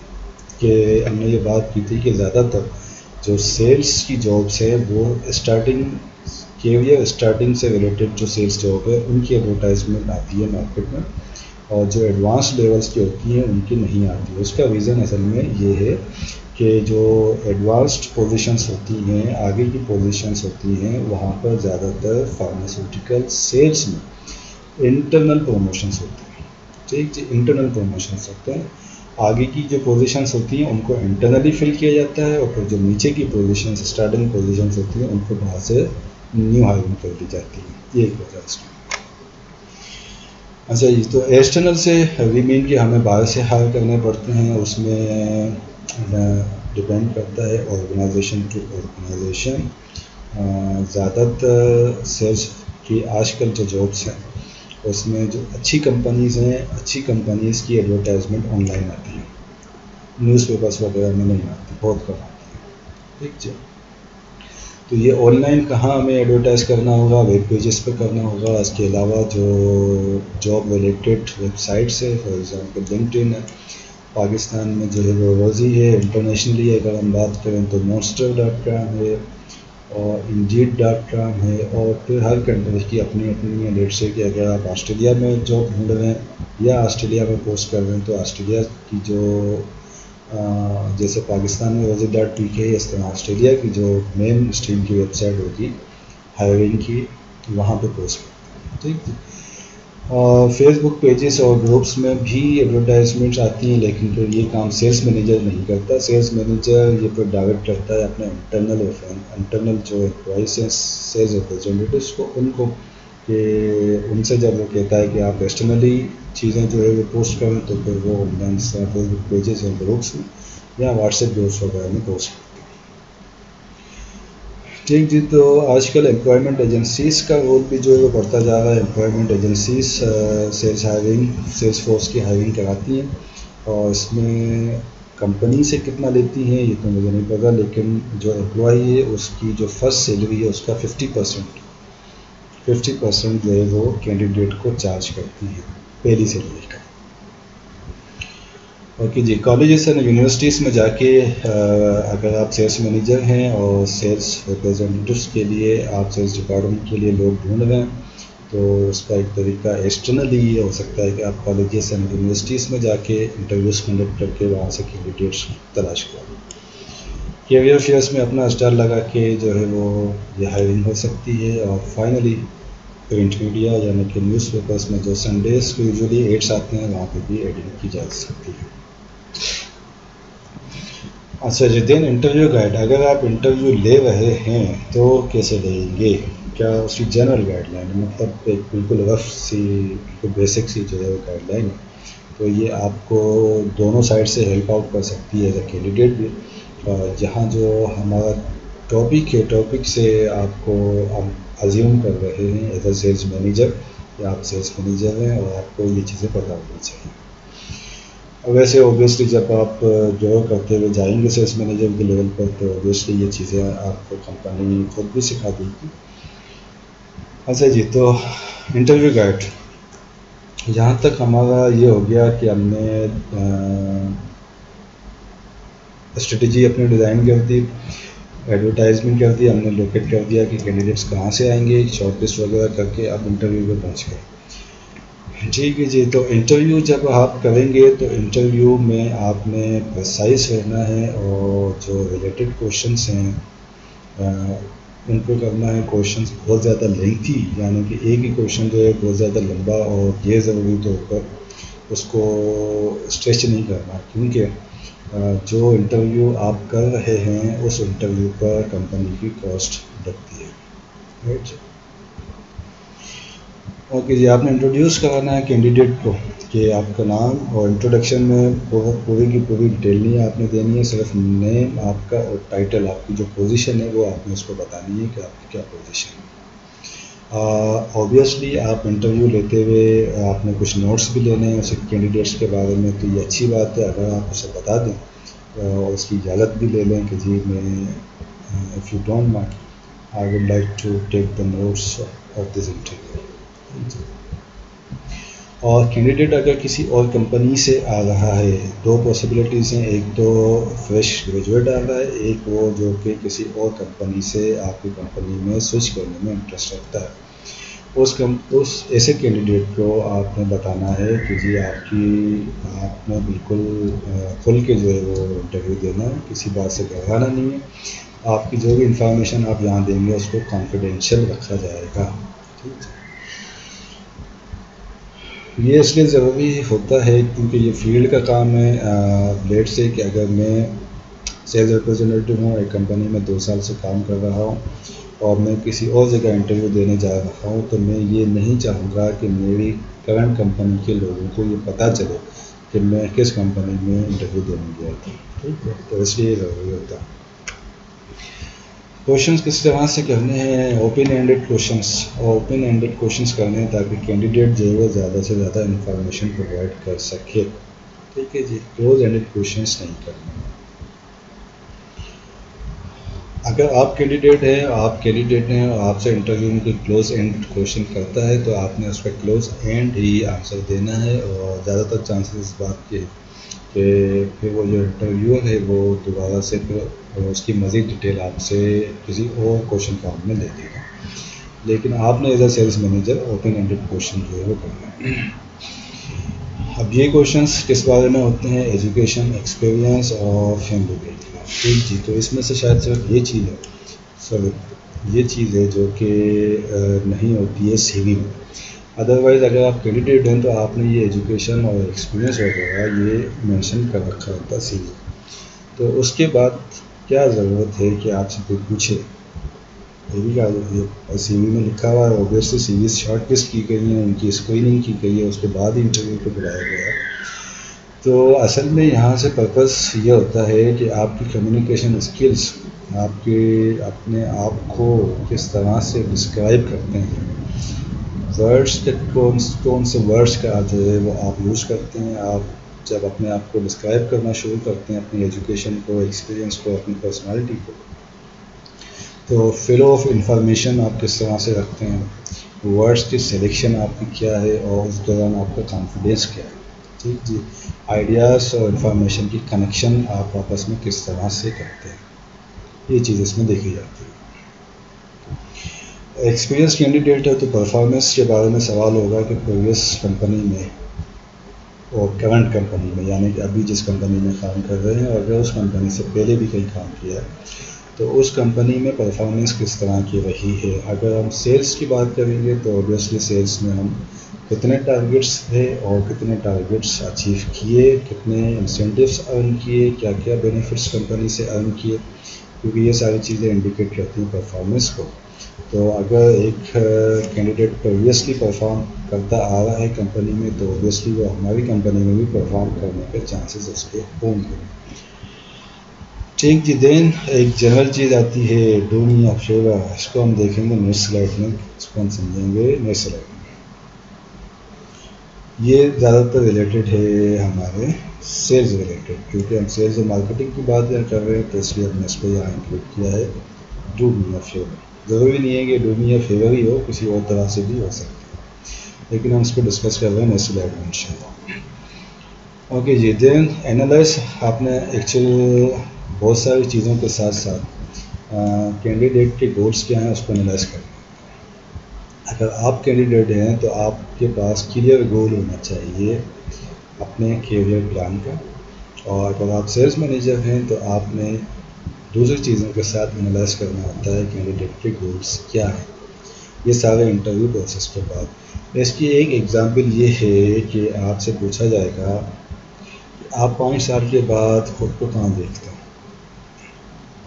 کہ ہم نے یہ بات کی تھی کہ زیادہ تر جو سیلز کی جابس ہیں وہ کیریئر اسٹارٹنگ سے ریلیٹڈ جو سیلز جاب ہے ان کی ایڈورٹائزمنٹ آتی ہے مارکیٹ میں، اور جو ایڈوانس لیولز کی ہوتی ہیں ان کی نہیں آتی. اس کا ریزن اصل میں یہ ہے کہ جو ایڈوانسڈ پوزیشنس ہوتی ہیں، آگے کی پوزیشنس ہوتی ہیں، وہاں پر زیادہ تر فارماسیوٹیکل سیلز میں انٹرنل پروموشنس ہوتے ہیں. ٹھیک جی. انٹرنل پروموشنس ہوتے ہیں. آگے کی جو پوزیشنس ہوتی ہیں ان کو انٹرنلی فل کیا جاتا ہے، اور پھر جو نیچے کی پوزیشنس اسٹارٹنگ پوزیشنس ہوتی ہیں ان کو باہر سے نیو ہائرنگ کر دی جاتی ہے. یہ ایک وجہ اس کی. اچھا جی. تو ایکسٹرنل سے وی مین کہ ہمیں باہر سے ہائر کرنے پڑتے ہیں. اس میں ڈپینڈ کرتا ہے آرگنائزیشن ٹو آرگنائزیشن. زیادہ تر سیلز کی آج کل جو جابس ہیں اس میں جو اچھی کمپنیز ہیں، اچھی کمپنیز کی ایڈورٹائزمنٹ آن لائن آتی ہے، نیوز پیپرس وغیرہ میں نہیں آتی، بہت کم آتی ہے. ٹھیک جی. تو یہ آن لائن کہاں ہمیں ایڈورٹائز کرنا ہوگا؟ ویب پیجز پہ کرنا ہوگا. اس کے علاوہ جو جاب ریلیٹڈ ویب سائٹس ہے، فار ایگزامپل لنکڈ ہے پاکستان میں جو ہے وہ روزی ہے. انٹرنیشنلی اگر ہم بات کریں تو monster.com ہے اور indeed.com ہے. اور پھر ہر کنٹری کی اپنی اپنی ہے. لیٹ سے کہ اگر آپ آسٹریلیا میں جاب ڈھونڈ رہے ہیں یا آسٹریلیا میں پوسٹ کر رہے ہیں تو آسٹریلیا کی جو جیسے پاکستان میں rozi.pk ہے، اس طرح آسٹریلیا کی جو مین اسٹریم کی ویب سائٹ ہوگی ہائرنگ کی، وہاں پہ پوسٹ کرتے ہیں. ٹھیک ہے. اور فیس بک پیجز اور گروپس میں بھی ایڈورٹائزمنٹس آتی ہیں، لیکن پھر یہ کام سیلس مینیجر نہیں کرتا. سیلس مینیجر یہ پھر ڈائریکٹ کرتا ہے اپنے انٹرنل جو امپلائیز ہیں سیلز ریپرزینٹیوز کو، ان کو کہ ان سے جب وہ کہتا ہے کہ آپ ایکسٹرنلی چیزیں جو ہے وہ پوسٹ کریں تو پھر وہ فیس بک پیجز یا گروپس میں یا واٹس ایپ گروپس وغیرہ میں پوسٹ کرتے ہیں. ٹھیک جی. تو آج کل امپلائمنٹ ایجنسیز کا رول بھی جو ہے وہ بڑھتا جا رہا ہے. امپلائمنٹ ایجنسیز سیلس فورس کی ہائرنگ کراتی ہیں، اور اس میں کمپنی سے کتنا لیتی ہیں یہ تو مجھے نہیں پتا، لیکن جو امپلائی ہے اس کی جو فرسٹ سیلری ہے اس کا 50% جو ہے وہ کینڈیڈیٹ کو چارج کرتی ہے پہلی سیلری کا. اوکے جی. کالجز اینڈ یونیورسٹیز میں جا کے اگر آپ سیلس مینیجر ہیں اور سیلس ریپرزینٹیوز کے لیے آپ سیلس ڈپارٹمنٹ کے لیے لوگ ڈھونڈ رہے ہیں تو اس کا ایک طریقہ ایکسٹرنلی یہ ہو سکتا ہے کہ آپ کالجز اینڈ یونیورسٹیز میں جا کے انٹرویوز کنڈکٹ کر کے وہاں سے کینڈیڈیٹس تلاش کریں. کیریئر فیئرس میں اپنا اسٹار لگا کے جو ہے وہ یہ ہائرنگ ہو سکتی ہے. اور فائنلی پرنٹ میڈیا یعنی کہ نیوز پیپرس میں جو سنڈیز کو یوزلی ایڈس آتے ہیں وہاں پہ بھی ایڈنگ کی جا سکتی ہے. اچھا جی. دین انٹرویو گائیڈ. اگر آپ انٹرویو لے رہے ہیں تو کیسے لیں گے؟ کیا اس کی جنرل گائیڈ لائن ہے، مطلب ایک بالکل رف سی بالکل بیسک سی جو ہے وہ گائیڈ لائن ہے. تو یہ آپ کو دونوں سائڈ سے ہیلپ آؤٹ کر سکتی ہے ایز اے کینڈیڈیٹ بھی. جہاں جو ہمارا ٹاپک ہے، ٹاپک سے آپ کو ازیوم کر رہے ہیں ایز اے سیلس مینیجر یا آپ سیلس مینیجر ہیں اور آپ کو یہ چیزیں پتہ ہونی چاہیے. ویسے اوبیسلی جب آپ جو کرتے ہوئے جائیں گے سیلس مینیجر کے لیول پر تو اوبیسلی یہ چیزیں آپ کو کمپنی خود بھی سکھا دے گی. اچھا جی, تو انٹرویو گائیڈ جہاں تک ہمارا یہ ہو گیا کہ ہم نے اسٹریٹجی اپنی ڈیزائن کر دی, ایڈورٹائزمنٹ کر دی, ہم نے لوکیٹ کر دیا کہ کینڈیڈیٹس کہاں سے آئیں گے, شارٹ لسٹ وغیرہ کر کے اب انٹرویو پہ پہنچ گئے. ٹھیک ہے جی, تو انٹرویو جب آپ کریں گے تو انٹرویو میں آپ نے پرسائز رہنا ہے اور جو ریلیٹڈ کوشچنس ہیں ان کو کرنا ہے. کوشچنس بہت زیادہ لینتھی یعنی کہ ایک ہی کوشچن جو ہے بہت زیادہ لمبا اور غیر ضروری طور پر اس کو اسٹریچ نہیں کرنا, کیونکہ جو انٹرویو آپ کر رہے ہیں اس انٹرویو پر کمپنی کی کاسٹ لگتی ہے. رائٹ. اوکے جی, آپ نے انٹروڈیوس کرانا ہے کینڈیڈیٹ کو کہ آپ کا نام اور انٹروڈکشن میں پوری کی پوری ڈیٹیل نہیں آپ نے دینی ہے, صرف نیم آپ کا اور ٹائٹل, آپ کی جو پوزیشن ہے وہ آپ نے اس کو بتانی ہے کہ آپ کی کیا پوزیشن ہے. اوبیسلی آپ انٹرویو لیتے ہوئے آپ نے کچھ نوٹس بھی لینے ہیں اسے کینڈیڈیٹس کے بارے میں, تو یہ اچھی بات ہے اگر آپ اسے بتا دیں اور اس کی اجازت بھی لے لیں کہ جی میں if you don't mind I would like to take the notes of this interview. اور کینڈیڈیٹ اگر کسی اور کمپنی سے آ رہا ہے, دو پاسبلٹیز ہیں, ایک تو فریش گریجویٹ آ رہا ہے, ایک وہ جو کہ کسی اور کمپنی سے آپ کی کمپنی میں سوئچ کرنے میں انٹرسٹ رکھتا ہے. اس ایسے کینڈیڈیٹ کو آپ نے بتانا ہے کہ جی آپ نے بالکل کھل کے جو ہے وہ انٹرویو دینا ہے, کسی بات سے گھبرانا نہیں ہے. آپ کی جو بھی انفارمیشن آپ یہاں دیں گے اس کو کانفیڈینشیل رکھا جائے گا. ٹھیک ہے, یہ اس لیے ضروری ہوتا ہے کیونکہ یہ فیلڈ کا کام ہے. لیٹ سے کہ اگر میں سیلز ریپرزینٹیو ہوں, ایک کمپنی میں 2 سال سے کام کر رہا ہوں اور میں کسی اور جگہ انٹرویو دینے جا رہا ہوں, تو میں یہ نہیں چاہوں گا کہ میری کرنٹ کمپنی کے لوگوں کو یہ پتہ چلے کہ میں کس کمپنی میں انٹرویو دینے گیا تھا. ٹھیک ہے, تو اس لیے ضروری ہوتا ہے. کوشچنس کس طرح سے کرنے ہیں, اوپن اینڈیڈ کوشچنس, اور اوپن اینڈیڈ کوشچنس کرنے ہیں تاکہ کینڈیڈیٹ جو ہے وہ زیادہ سے زیادہ انفارمیشن پرووائڈ کر سکے. ٹھیک ہے جی, کلوز اینڈیڈ کوشچنس نہیں کرنے. اگر آپ کینڈیڈیٹ ہیں اور آپ سے انٹرویو میں کوئی کلوز اینڈ کوشچن کرتا ہے تو آپ نے اس کا کلوز اینڈ ہی آنسر دینا ہے, اور زیادہ تر چانسز اس بات کے کہ پھر وہ جو انٹرویور ہے وہ دوبارہ سے پھر اس کی مزید ڈیٹیل آپ سے کسی اور کوشچن فارم میں لے لے گا. لیکن آپ نے as a sales manager open ended question جو ہے وہ کرنا ہے. اب یہ کوشچنس کس بارے میں ہوتے ہیں, ایجوکیشن, ایکسپیرینس اور فیملی بیک گراؤنڈ. ٹھیک جی, تو اس میں سے شاید صرف یہ چیز ہے جو کہ نہیں ہوتی ہے سی وی میں. ادروائز اگر آپ کینڈیڈیٹ ہیں تو آپ نے یہ ایجوکیشن اور ایکسپیرینس وغیرہ یہ مینشن کر رکھا ہوتا ہے سی وی. تو اس کے بعد کیا ضرورت ہے کہ آپ سے کوئی پوچھے, یہ بھی کہا سی وی میں لکھا ہوا ہے, اوبیسلی سی وی شارٹ لسٹ کی گئی ہیں, ان کی اسکریننگ کی گئی ہے, اس کے بعد انٹرویو کو بلایا گیا. تو اصل میں یہاں سے پرپس یہ ہوتا ہے کہ آپ کی کمیونیکیشن اسکلس, آپ کے اپنے آپ کو کس طرح سے ڈسکرائب کرتے ہیں, ورڈس کے کون سے ورڈس کا جو ہے وہ آپ یوز کرتے ہیں. آپ جب اپنے آپ کو ڈسکرائب کرنا شروع کرتے ہیں, اپنی ایجوکیشن کو, ایکسپیرینس کو, اپنی پرسنالٹی کو, تو فلو آف انفارمیشن آپ کس طرح سے رکھتے ہیں, ورڈس کی سلیکشن آپ کی کیا ہے, اور اس دوران آپ کا کانفیڈینس کیا ہے. ٹھیک جی, آئیڈیاز اور انفارمیشن کی کنیکشن آپ آپس میں کس طرح سے کرتے ہیں, یہ چیز اس میں دیکھی جاتی ہے. ایکسپیرینس کینڈیڈیٹ ہے تو پرفارمنس کے بارے میں سوال ہوگا کہ پریویس کمپنی میں اور کرنٹ کمپنی میں, یعنی کہ ابھی جس کمپنی میں کام کر رہے ہیں اور اگر اس کمپنی سے پہلے بھی کہیں کام کیا ہے تو اس کمپنی میں پرفارمنس کس طرح کی رہی ہے. اگر ہم سیلس کی بات کریں گے تو اوبیسلی سیلس میں ہم کتنے ٹارگیٹس تھے اور کتنے ٹارگیٹس اچیو کیے, کتنے انسینٹیوز ارن کیے, کیا کیا بینیفٹس کمپنی سے ارن کیے, کیونکہ یہ ساری چیزیں انڈیکیٹ کرتی ہیں پرفارمنس کو. تو اگر ایک کینڈیڈیٹ پریویسلی پرفارم کرتا آ رہا ہے کمپنی میں تو اوبیسلی وہ ہماری کمپنی میں بھی پرفارم کرنے کے چانسز اس کے ہوں گے. ٹھیک جی، دین ایک جنرل چیز آتی ہے ڈو می آف فیور. اس کو ہم دیکھیں گے نیکسٹ سلائڈ میں، اس کو ہم سمجھیں گے نیکسٹ سلائڈ میں. یہ زیادہ تر ریلیٹڈ ہے ہمارے سیلز ریلیٹڈ، کیونکہ ہم سیلز اور مارکیٹنگ کی بات کر رہے ہیں تو اس لیے ہم نے اس کو یہاں انکلوڈ کیا ہے ڈو می آف فیور. ضروری نہیں ہے کہ ڈو می آف فیور ہی ہو، کسی اور طرح سے بھی ہو سکتا ہے، لیکن ہم اس کو ڈسکس کر رہے ہیں نیکسٹ سلائڈ میں انشاءاللہ. اوکے جی، دین اینالائز. آپ نے ایکچوئل بہت ساری چیزوں کے ساتھ ساتھ کینڈیڈیٹ کے گولس کیا ہیں اس کو اینالائز کرنا. اگر آپ کینڈیڈیٹ ہیں تو آپ کے پاس کلیئر گول ہونا چاہیے اپنے کیریئر پلان کا، اور اگر آپ سیلز مینیجر ہیں تو آپ نے دوسری چیزوں کے ساتھ انالائز کرنا ہوتا ہے کینڈیڈیٹ کے گولس کیا ہیں. یہ سارے انٹرویو پروسیس کے بعد. اس کی ایک ایگزامپل یہ ہے کہ آپ سے پوچھا جائے گا کہ آپ 5 سال کے بعد خود کو کہاں دیکھتے ہیں.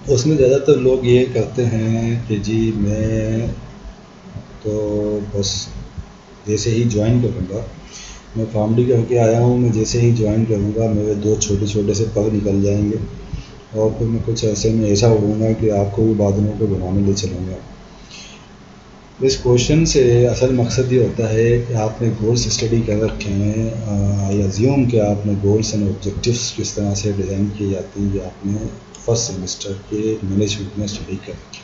اس میں زیادہ تر لوگ یہ کرتے ہیں کہ جی میں تو بس جیسے ہی جوائن کروں گا، میں فارمڈی کر کے آیا ہوں، میں جیسے ہی جوائن کروں گا میرے 2 چھوٹے چھوٹے سے پر نکل جائیں گے، اور پھر میں کچھ عرصے میں ایسا اڑوں گا کہ آپ کو بھی بادلوں کو گھمانے لے چلوں گا. اس کوشچن سے اصل مقصد یہ ہوتا ہے کہ آپ نے گولس اسٹڈی کر رکھے ہیں. آئی ایزیوم کہ آپ نے گولس اینڈ آبجیکٹیوس کس طرح سے ڈیزائن کیے جاتے ہیں یہ آپ نے فرسٹ سیمسٹر کے مینجمنٹ میں اسٹڈی کر رکھے.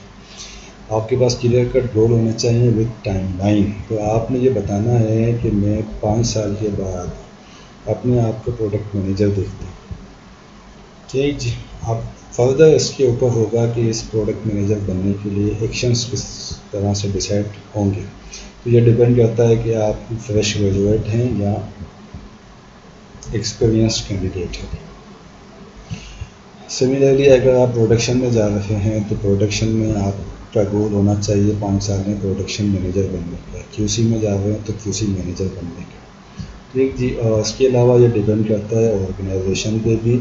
آپ کے پاس کلیئر کٹ گول ہونے چاہیے وتھ ٹائم لائن. تو آپ نے یہ بتانا ہے کہ میں 5 سال کے بعد اپنے آپ کو پروڈکٹ مینیجر دیکھتا ہوں. ٹھیک جی. اب فردر اس کے اوپر ہوگا کہ اس پروڈکٹ مینیجر بننے کے لیے ایکشنز کس طرح سے ڈیسائڈ ہوں گے. تو یہ ڈیپینڈ کرتا ہے کہ آپ فریش گریجویٹ ہیں یا ایکسپیرینسڈ کینڈیڈیٹ ہیں. سملرلی اگر آپ پروڈکشن میں جا رہے ہیں تو پروڈکشن میں آپ کا گول ہونا چاہیے 5 سال میں پروڈکشن مینیجر بننے کا. کیو سی میں جا رہے ہیں تو کیو سی مینیجر بننے کا. ٹھیک جی. اور اس کے علاوہ یہ ڈیپینڈ کرتا ہے آرگنائزیشن پہ بھی.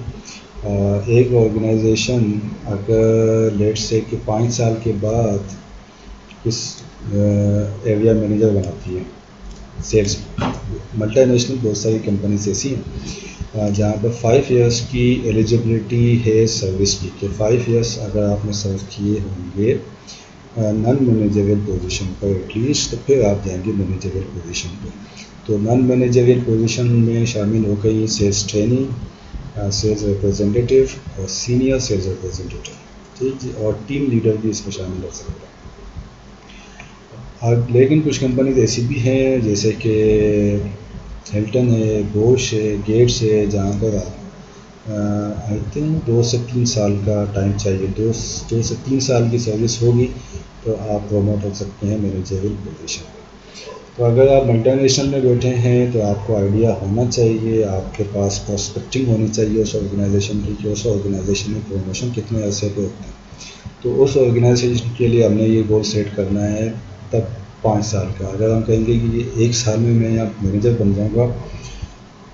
ایک آرگنائزیشن اگر لیٹ سے کہ 5 سال کے بعد کس ایریا مینیجر بناتی ہے سیلس میں. ملٹی نیشنل بہت ساری کمپنیز ایسی ہیں جہاں پر 5 ایئرس کی ایلیجبلٹی ہے سروس کی، کہ 5 ایئرس اگر آپ نے سرو کیے ہوں گے نان مینیجریل پوزیشن پر ایٹ لیسٹ، تو پھر آپ جائیں گے مینیجریل پوزیشن پہ. تو نان مینیجریل پوزیشن میں شامل ہو گئی سیلس ٹریننگ، سیلز ریپرزنٹیٹیو اور سینئر سیلز ریپرزنٹیٹیو. ٹھیک جی. اور ٹیم لیڈر بھی اس میں شامل ہو سکتا ہے. لیکن کچھ کمپنیز ایسی بھی ہیں جیسے کہ ہلٹن ہے، بوش ہے، گیٹس ہے، جہاں پر آئی تھنک 2 سے 3 سال کا ٹائم چاہیے. 2 سے 3 سال کی سروس ہوگی تو آپ پروموٹ ہو سکتے ہیں مینیجریل پوزیشن. تو اگر آپ ملٹی نیشنل میں بیٹھے ہیں تو آپ کو آئیڈیا ہونا چاہیے، آپ کے پاس پرسپیکٹنگ ہونی چاہیے اس آرگنائزیشن کی کہ اس آرگنائزیشن میں پروموشن کتنے عرصے پہ ہوتے ہیں. تو اس آرگنائزیشن کے لیے ہم نے یہ گول سیٹ کرنا ہے تب 5 سال کا. اگر ہم کہیں گے کہ یہ 1 سال میں یہاں مینیجر بن جاؤں گا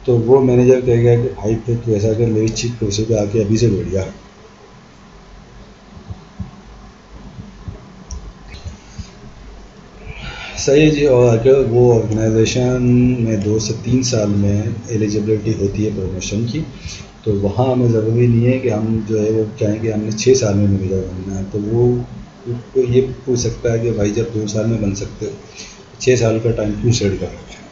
تو وہ مینیجر کہے گا کہ بھائی پھر تو ایسا کر میری چیک کرسی پہ آ کے ابھی سے بیٹھ جا. صحیح جی. اور اگر وہ آرگنائزیشن میں 2 سے 3 سال میں ایلیجبلٹی ہوتی ہے پروموشن کی، تو وہاں ہمیں ضروری نہیں ہے کہ ہم جو ہے وہ کہیں کہ ہم نے 6 سال میں مینیجر بننا ہے. تو وہ یہ پوچھ سکتا ہے کہ بھائی جب 2 سال میں بن سکتے ہو 6 سال کا ٹائم کیوں سیٹ کر رکھا ہے.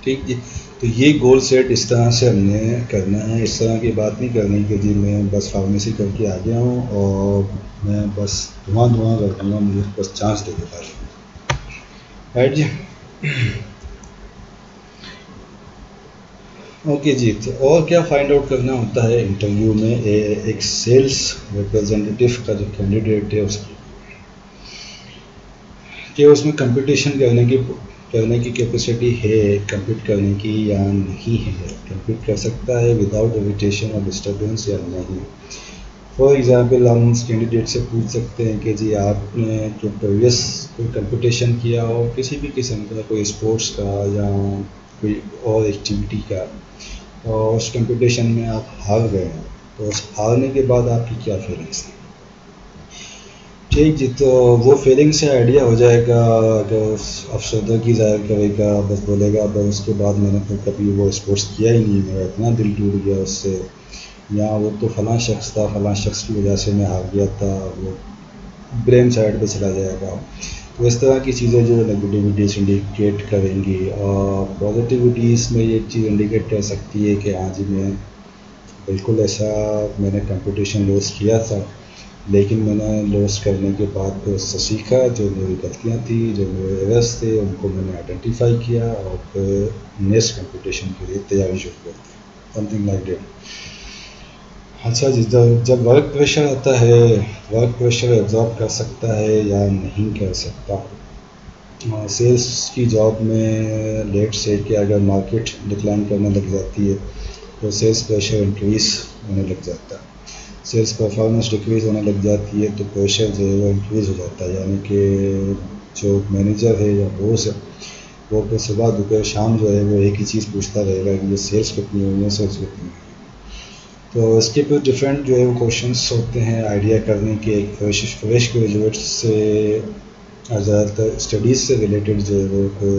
ٹھیک جی. تو یہ گول سیٹ اس طرح سے ہم نے کرنا ہے. اس طرح کی بات نہیں کرنی کہ جی میں بس فارمیسی کر کے آ گیا ہوں اور میں بس دھواں کر دوں گا، مجھے بس چانس دے دے پا رہا. رائٹ جی. اوکے جی. تو اور کیا فائنڈ آؤٹ کرنا ہوتا ہے انٹرویو میں ایک سیلس ریپرزنٹیٹیو کا جو کینڈیڈیٹ ہے اس کی، کہ اس میں کمپٹیشن کرنے کی کیپیسٹی ہے، کمپیٹ کرنے کی یا نہیں ہے. کمپیٹ کر سکتا ہے وداؤٹ ایویٹیشن اور ڈسٹربینس یا نہیں. فار ایگزامپل ہم اس کینڈیڈیٹ سے پوچھ سکتے ہیں کہ جی آپ نے جو پریویس کوئی کمپٹیشن کیا ہو کسی بھی قسم کا، کوئی اسپورٹس کا یا کوئی اور ایکٹیویٹی کا، اور اس کمپٹیشن میں آپ ہار گئے ہیں، تو اس ہارنے کے بعد آپ کی کیا فیلنگس ہیں. ٹھیک جی. تو وہ فیلنگ سے آئیڈیا ہو جائے گا. اگر افسردگی ظاہر کرے گا، بس بولے گا بس اس کے بعد میں نے تو کبھی وہ اسپورٹس کیا ہی نہیں، میرا اتنا دل ٹوٹ گیا اس سے، یا وہ تو فلاں شخص تھا، فلاں شخص کی وجہ سے میں ہار گیا تھا، وہ برین سائڈ پہ چلا جائے گا. تو اس طرح کی چیزیں جو نگیٹیوٹیز انڈیکیٹ کریں گی. اور پازیٹیوٹیز میں یہ چیز انڈیکیٹ کر سکتی ہے کہ ہاں جی میں بالکل ایسا میں نے کمپٹیشن لوز کیا تھا، لیکن میں نے لوز کرنے کے بعد پھر اس سے سیکھا، جو میری غلطیاں تھیں، جو میرے ایررز تھے، ان کو میں نے آئیڈینٹیفائی کیا اور پھر نیکسٹ کمپٹیشن کے لیے تیاری شروع کر دی. Something like that. اچھا جی، جب ورک پریشر آتا ہے، ورک پریشر ایبزارب کر سکتا ہے یا نہیں کر سکتا. سیلس کی جاب میں لیٹ سے کہ اگر مارکیٹ ڈکلائن کرنے لگ جاتی ہے تو سیلس پریشر انکریز ہونے لگ جاتا ہے. سیلس پرفارمنس ڈکریز ہونے لگ جاتی ہے تو پریشر جو ہے وہ انکریز ہو جاتا ہے. یعنی کہ جو مینیجر ہے یا باس ہے وہ پھر صبح دوپہر شام جو ہے وہ ایک ہی چیز پوچھتا رہے گا کہ یہ سیلس کتنی ہوئی ہے، سیلس کتنی ہوئی ہے. تو اس کے پھر ڈفرینٹ جو ہے وہ کوشچنس ہوتے ہیں آئیڈیا کرنے کے. ایک فریش گریجویٹ سے زیادہ تر اسٹڈیز سے ریلیٹڈ جو ہے وہ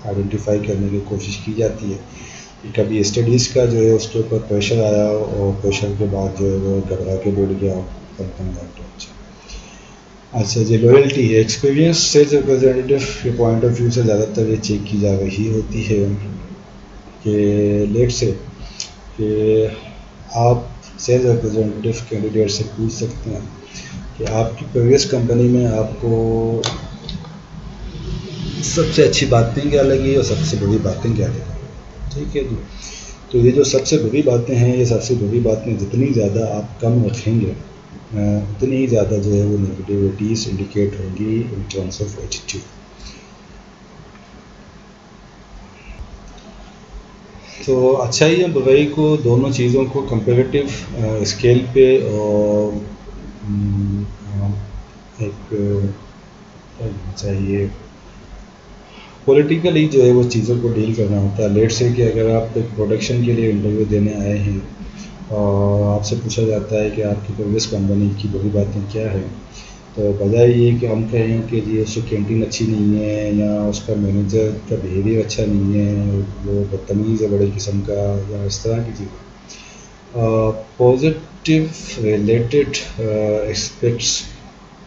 آئیڈینٹیفائی کرنے کی کوشش کی جاتی ہے کہ کبھی اسٹڈیز کا جو ہے اس کے اوپر پریشر آیا اور پریشر کے بعد جو ہے وہ گھبرا کے بیٹھ گیا. اچھا جی، لویلٹی ہے. ایکسپیرینس سیلز ریپرزینٹیو کے پوائنٹ آف ویو سے زیادہ تر یہ چیک کی جا رہی ہوتی ہے کہ لیٹ سے کہ آپ سیلز ریپرزینٹیو کینڈیڈیٹ سے پوچھ سکتے ہیں کہ آپ کی پریویس کمپنی میں آپ کو سب سے اچھی باتیں کیا لگی اور سب سے بڑی باتیں کیا لگی. ٹھیک ہے جی. تو یہ جو سب سے بڑی باتیں ہیں، یہ سب سے بڑی باتیں جتنی زیادہ آپ کم رکھیں گے اتنی ہی زیادہ جو ہے وہ نگیٹیوٹیز انڈیکیٹ ہوں گی ان ٹرمس آف ایٹیٹیوڈ. تو اچھائی یا برائی کو دونوں چیزوں کو کمپیریٹیو اسکیل پہ اور ایک چاہیے پولیٹیکلی جو ہے وہ چیزوں کو ڈیل کرنا ہوتا ہے. لیٹ سے کہ اگر آپ ایک پروڈکشن کے لیے انٹرویو دینے آئے ہیں اور آپ سے پوچھا جاتا ہے کہ آپ کی پریویس کمپنی کی بڑی باتیں کیا ہیں، تو بجائے یہ کہ ہم کہیں کہ جی اس کی کینٹین اچھی نہیں ہے یا اس کا مینیجر کا بیہیویئر اچھا نہیں ہے، وہ بدتمیز ہے بڑے قسم کا، یا اس طرح کی چیزیں. پازیٹیو ریلیٹڈ ایسپیکٹس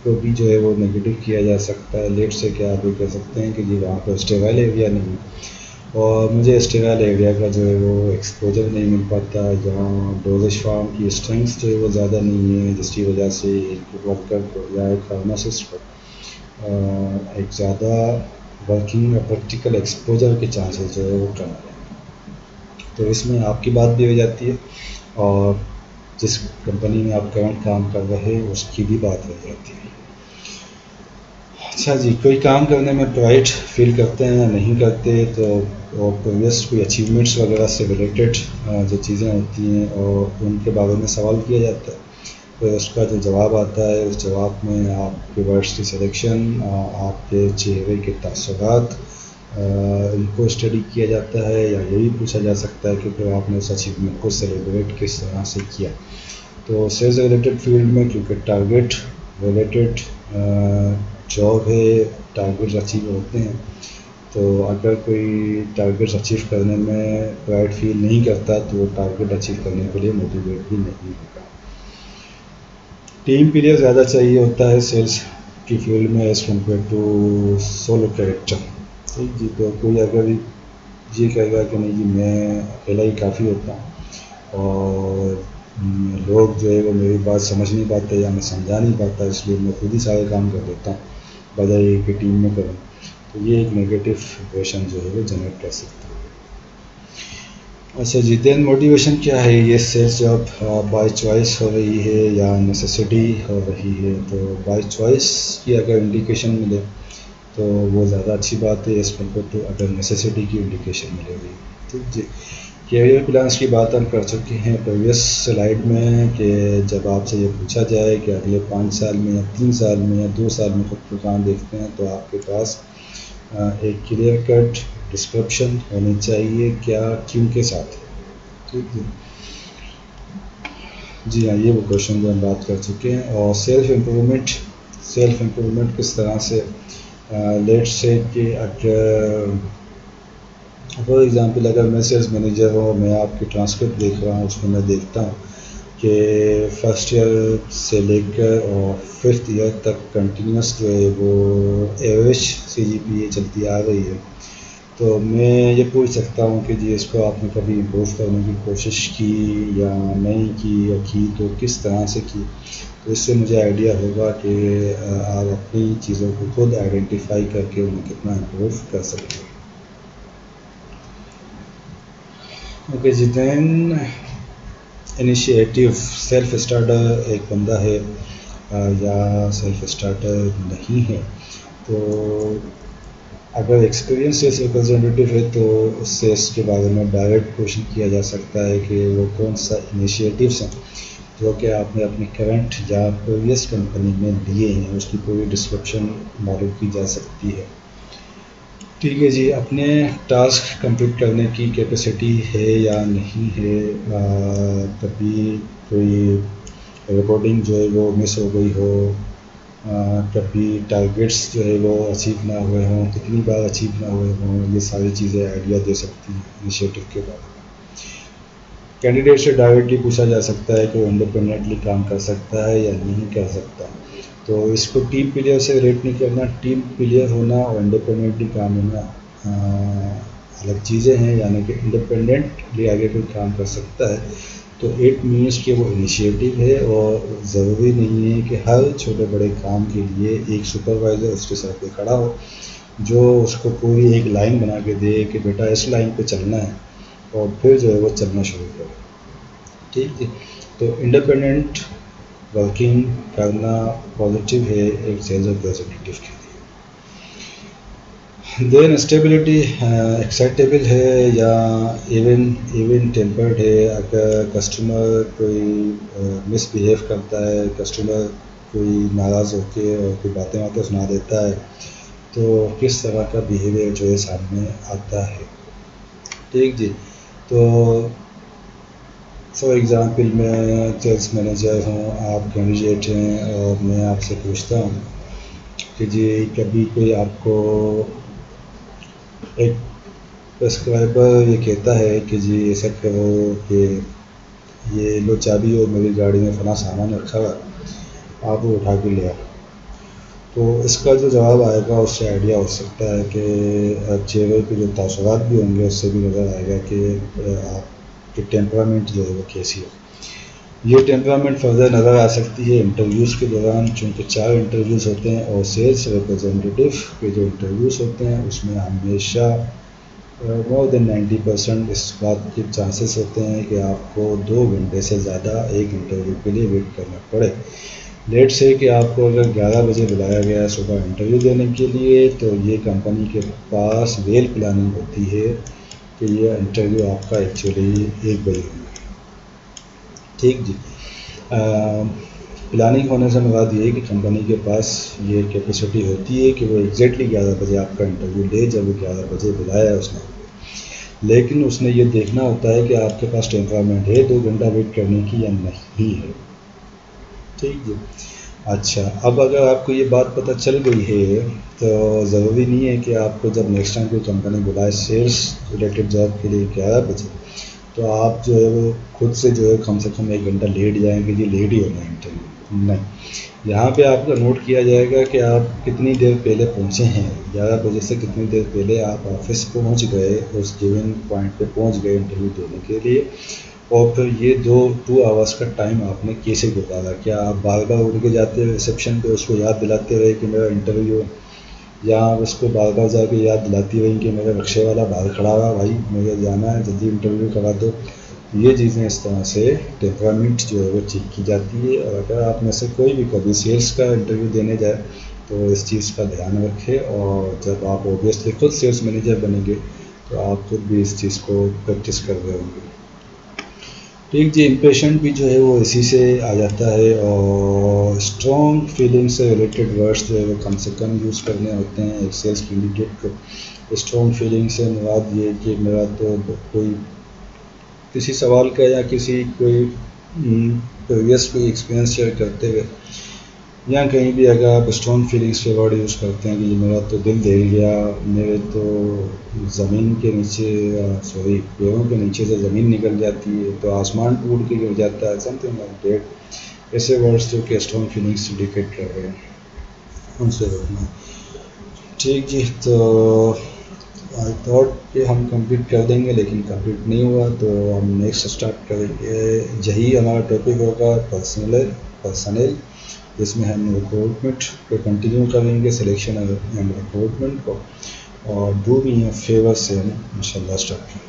کو بھی جو ہے وہ نگیٹو کیا جا سکتا ہے. لیٹ سے کہ آپ یہ کہہ سکتے ہیں کہ جی وہاں پہ اسٹیرائل ایریا نہیں اور مجھے اسٹیرائل ایریا کا جو ہے وہ ایکسپوجر نہیں مل پاتا، جہاں ڈوزج فارم کی اسٹرینگس جو ہے وہ زیادہ نہیں ہے، جس کی وجہ سے ایک ورکر کو یا ایک فارماسسٹ کو ایک زیادہ ورکنگ یا پریکٹیکل ایکسپوجر کے چانسز جو ہے وہ کم ہے. تو اس میں آپ کی بات بھی ہو جاتی ہے اور جس کمپنی میں آپ کرنٹ کام کر رہے ہیں اس کی بھی بات ہو جاتی ہے. اچھا جی، کوئی کام کرنے میں پرائڈ فیل کرتے ہیں یا نہیں کرتے، تو پریویس کوئی اچیومنٹس وغیرہ سے ریلیٹڈ جو چیزیں ہوتی ہیں اور ان کے بارے میں سوال کیا جاتا ہے، پھر اس کا جو جواب آتا ہے اس جواب میں آپ کے ورڈس کی سلیکشن، آپ کے چہرے کے تاثرات، ان کو اسٹڈی کیا جاتا ہے. یا یہ بھی پوچھا جا سکتا ہے کہ پھر آپ نے اس اچیومنٹ کو سیلیبریٹ کس طرح سے کیا. تو سیلز ریلیٹڈ فیلڈ میں کیونکہ ٹارگیٹ ریلیٹڈ جاب ہے، ٹارگیٹ اچیو ہوتے ہیں، تو اگر کوئی ٹارگیٹ اچیو کرنے میں پرائڈ فیل نہیں کرتا تو وہ ٹارگیٹ اچیو کرنے کے لیے موٹیویٹ بھی نہیں ہوگا. ٹیم پلیئر زیادہ چاہیے ہوتا ہے سیلس کی فیلڈ میں as compare to solo character. ٹھیک جی. تو کوئی اگر یہ کہے گا کہ نہیں جی میں اکیلا ہی کافی ہوتا ہوں اور لوگ جو ہے وہ میری بات سمجھ نہیں پاتے یا میں سمجھا نہیں پاتا، اس لیے میں خود ہی سارے کام کر دیتا ہوں بجائے کہ ٹیم میں کروں، تو یہ ایک نیگیٹو امپریشن جو ہے وہ جنریٹ کر سکتا ہے. اچھا جی، دین موٹیویشن کیا ہے؟ یہ سیلس جاب بائی چوائس ہو رہی ہے یا نیسیسٹی ہو رہی ہے؟ تو بائی چوائس کی اگر انڈیکیشن ملے تو وہ زیادہ اچھی بات ہے اس کمپیئر ٹو اگر نیسیسٹی کی انڈیکیشن ملے گی. ٹھیک جی. کیریئر پلانس کی بات ہم کر چکے ہیں پریویس سلائیڈ میں کہ جب آپ سے یہ پوچھا جائے کہ اگلے 5 سال میں یا 3 سال میں یا 2 سال میں خود کو کام دیکھتے ہیں تو آپ کے پاس ایک کلیئر کٹ ڈسکرپشن ہونی چاہیے، کیا کیوں کے ساتھ. ٹھیک ہے جی. ہاں، یہ وہ کوشچن جو ہم بات کر چکے ہیں. اور سیلف امپرومنٹ کس طرح سے؟ لیٹ سے کہ اگر فار ایگزامپل اگر میں سیلس مینیجر ہوں، میں آپ کی ٹرانسکرپٹ دیکھ رہا ہوں، اس میں میں دیکھتا ہوں کہ فرسٹ ایئر سے لے کر اور ففتھ ایئر تک کنٹینیوس جو ہے وہ ایوریج CGPA چلتی آ رہی ہے. تو میں یہ پوچھ سکتا ہوں کہ جی اس کو آپ نے کبھی امپروو کرنے کی کوشش کی یا نہیں کی، یا کی تو کس طرح سے کی؟ تو اس سے مجھے آئیڈیا ہوگا کہ آپ اپنی چیزوں کو خود آئیڈینٹیفائی کر کے انہیں کتنا امپروو کر سکتے ہیں. اوکے جی، دین انیشیٹیو. سیلف اسٹارٹر ایک بندہ ہے یا سیلف اسٹارٹر نہیں ہے، تو اگر ایکسپیرینس سیلس ریپرزینٹیو ہے تو اس سے اس کے بارے میں ڈائریکٹ کوشچن کیا جا سکتا ہے کہ وہ کون سا انیشیٹیوس ہیں جو کہ آپ نے اپنی کرنٹ یا پریویس کمپنی میں لیے ہیں، اس کی پوری ڈسکرپشن معلوم کی جا سکتی ہے. ٹھیک ہے جی، اپنے ٹاسک کمپلیٹ کرنے کی کیپیسٹی ہے یا نہیں ہے. کبھی کوئی رپورٹنگ جو ہے وہ مس ہو گئی ہو، کبھی ٹارگیٹس جو ہے وہ اچیو نہ ہوئے ہوں، کتنی بار اچیو نہ ہوئے ہوں، یہ ساری چیزیں آئیڈیا دے سکتی ہیں انیشیٹو کے بارے میں. کینڈیڈیٹ سے ڈائریکٹلی پوچھا جا سکتا ہے کہ وہ انڈیپینڈنٹلی کام کر سکتا ہے یا نہیں کر سکتا. تو اس کو ٹیم پلیئر سے ریٹ نہیں کرنا. ٹیم پلیئر ہونا اور انڈیپینڈنٹلی کام ہونا الگ چیزیں ہیں. یعنی کہ انڈیپینڈنٹلی آگے کوئی کام کر سکتا ہے تو اٹ مینس کہ وہ انیشیٹو ہے، اور ضروری نہیں ہے کہ ہر چھوٹے بڑے کام کے لیے ایک سپروائزر اس کے ساتھ پہ کھڑا ہو جو اس کو پوری ایک لائن بنا کے دے کہ بیٹا اس لائن پہ چلنا ہے، اور پھر جو ہے وہ چلنا شروع کرے. ٹھیک ہے، تو انڈیپینڈنٹ ورکنگ کرنا پازیٹیو ہے ایک سیلز ریپرزینٹیو کے لیے. دین اسٹیبلٹی ایکسیپٹیبل ہے یا ایون ٹیمپرڈ ہے. اگر کسٹمر کوئی مس بیہیو کرتا ہے، کسٹمر کوئی ناراض ہو کے اور کوئی باتیں سنا دیتا ہے، تو کس طرح کا بیہیویئر جو ہے سامنے آتا ہے. ٹھیک جی، تو فار ایگزامپل میں سیلس مینیجر ہوں، آپ کینڈیڈیٹ ہیں، اور میں آپ سے پوچھتا ہوں کہ جی کبھی کوئی آپ کو ایک پرسکرائبر یہ کہتا ہے کہ جی ایسا کرو کہ یہ لو چابی اور میری گاڑی میں فلاں سامان رکھا ہوا، آپ وہ اٹھا کے لے آؤ. تو اس کا جو جواب آئے گا اس سے آئیڈیا ہو سکتا ہے کہ چہرے کے جو تاثرات بھی ہوں گے اس سے بھی نظر آئے گا کہ آپ کی ٹیمپرامنٹ جو ہے وہ کیسی ہو. یہ ٹیمپرامنٹ فردر نظر آ سکتی ہے انٹرویوز کے دوران، چونکہ 4 انٹرویوز ہوتے ہیں، اور سیلس ریپرزینٹیو کے جو انٹرویوز ہوتے ہیں اس میں ہمیشہ مور دین 90% اس بات کے چانسز ہوتے ہیں کہ آپ کو 2 گھنٹے سے زیادہ ایک انٹرویو کے لیے ویٹ کرنا پڑے. لیٹ سے کہ آپ کو اگر 11 بجے بلایا گیا ہے صبح انٹرویو دینے کے لیے، تو یہ کمپنی کے پاس ویل پلاننگ ہوتی ہے کہ یہ انٹرویو آپ کا ایکچولی 1 بجے ہونا ہے. ٹھیک جی، پلاننگ ہونے سے مراد یہ ہے کہ کمپنی کے پاس یہ کیپیسٹی ہوتی ہے کہ وہ ایگزیکٹلی 11 بجے آپ کا انٹرویو لے جب وہ 11 بجے بلایا ہے اس نے. لیکن اس نے یہ دیکھنا ہوتا ہے کہ آپ کے پاس ٹیمپرامنٹ ہے 2 گھنٹہ ویٹ کرنے کی یا نہیں ہے. ٹھیک جی، اچھا اب اگر آپ کو یہ بات پتہ چل گئی ہے تو ضروری نہیں ہے کہ آپ کو جب نیکسٹ ٹائم کوئی کمپنی بلائے سیلس ریلیٹڈ جاب کے لیے 11 بجے تو آپ جو ہے وہ خود سے جو ہے کم سے کم 1 گھنٹہ لیٹ جائیں گے. جی لیٹ ہی ہونا ہے انٹرویو نہیں. یہاں پہ آپ کا نوٹ کیا جائے گا کہ آپ کتنی دیر پہلے پہنچے ہیں. 11 بجے سے کتنی دیر پہلے آپ آفس پہنچ گئے، اس گیون پوائنٹ پہ پہنچ گئے انٹرویو دینے کے لیے، اور پھر یہ 2 آورس کا ٹائم آپ نے کیسے گزارا. کیا آپ بار بار اٹھ کے جاتے ہوئے ریسیپشن پہ اس کو یاد دلاتے رہے کہ میرا انٹرویو، یا اس کو بار بار جا کے یاد دلاتی رہی کہ میرا رکشے والا باہر کھڑا ہوا، بھائی مجھے جانا ہے جلدی انٹرویو کرا دو. یہ چیزیں اس طرح سے ٹیمپرامنٹ جو ہے وہ چیک کی جاتی ہے. اور اگر آپ میں سے کوئی بھی کبھی سیلس کا انٹرویو دینے جائے تو اس چیز کا دھیان رکھے، اور جب آپ اوبیسلی خود سیلس مینیجر بنیں گے تو آپ خود بھی اس چیز کو پریکٹس کر رہے ہوں گے. ٹھیک جی، امپریشن بھی جو ہے وہ اسی سے آ جاتا ہے، اور اسٹرانگ فیلنگ سے ریلیٹڈ ورڈس جو ہے وہ کم سے کم یوز کرنے ہوتے ہیں ایک سیلس کینڈیڈیٹ کو. اسٹرانگ فیلنگ سے مراد یہ کہ میرا تو کوئی کسی سوال کا یا کسی کوئی پریویس کوئی ایکسپیرئنس شیئر کرتے ہوئے یا کہیں بھی اگر آپ اسٹرانگ فیلنگس کے ورڈ یوز کرتے ہیں کہ میرا تو دل دل گیا، میرے تو زمین کے نیچے سوری پیروں کے نیچے سے زمین نکل جاتی ہے، تو آسمان ٹوٹ کے گر جاتا ہے، سم تھنگ لائک دیٹ، ایسے ورڈس جو کہ اسٹرانگ فیلنگس انڈیکیٹ کر رہے ہیں ان سے رکھنا. ٹھیک جی، تو آئی تھاٹ کہ ہم کمپلیٹ کر دیں گے لیکن کمپلیٹ نہیں ہوا، تو ہم نیکسٹ اسٹارٹ کریں گے. یہی ہمارا ٹاپک ہوگا پرسنل، جس میں ہم ریکروٹمنٹ کو کنٹینیو کریں گے، سلیکشن اینڈ ریکروٹمنٹ کو، اور ڈو می اے فیور سے ہم انشاء اللہ اسٹارٹ کریں گے.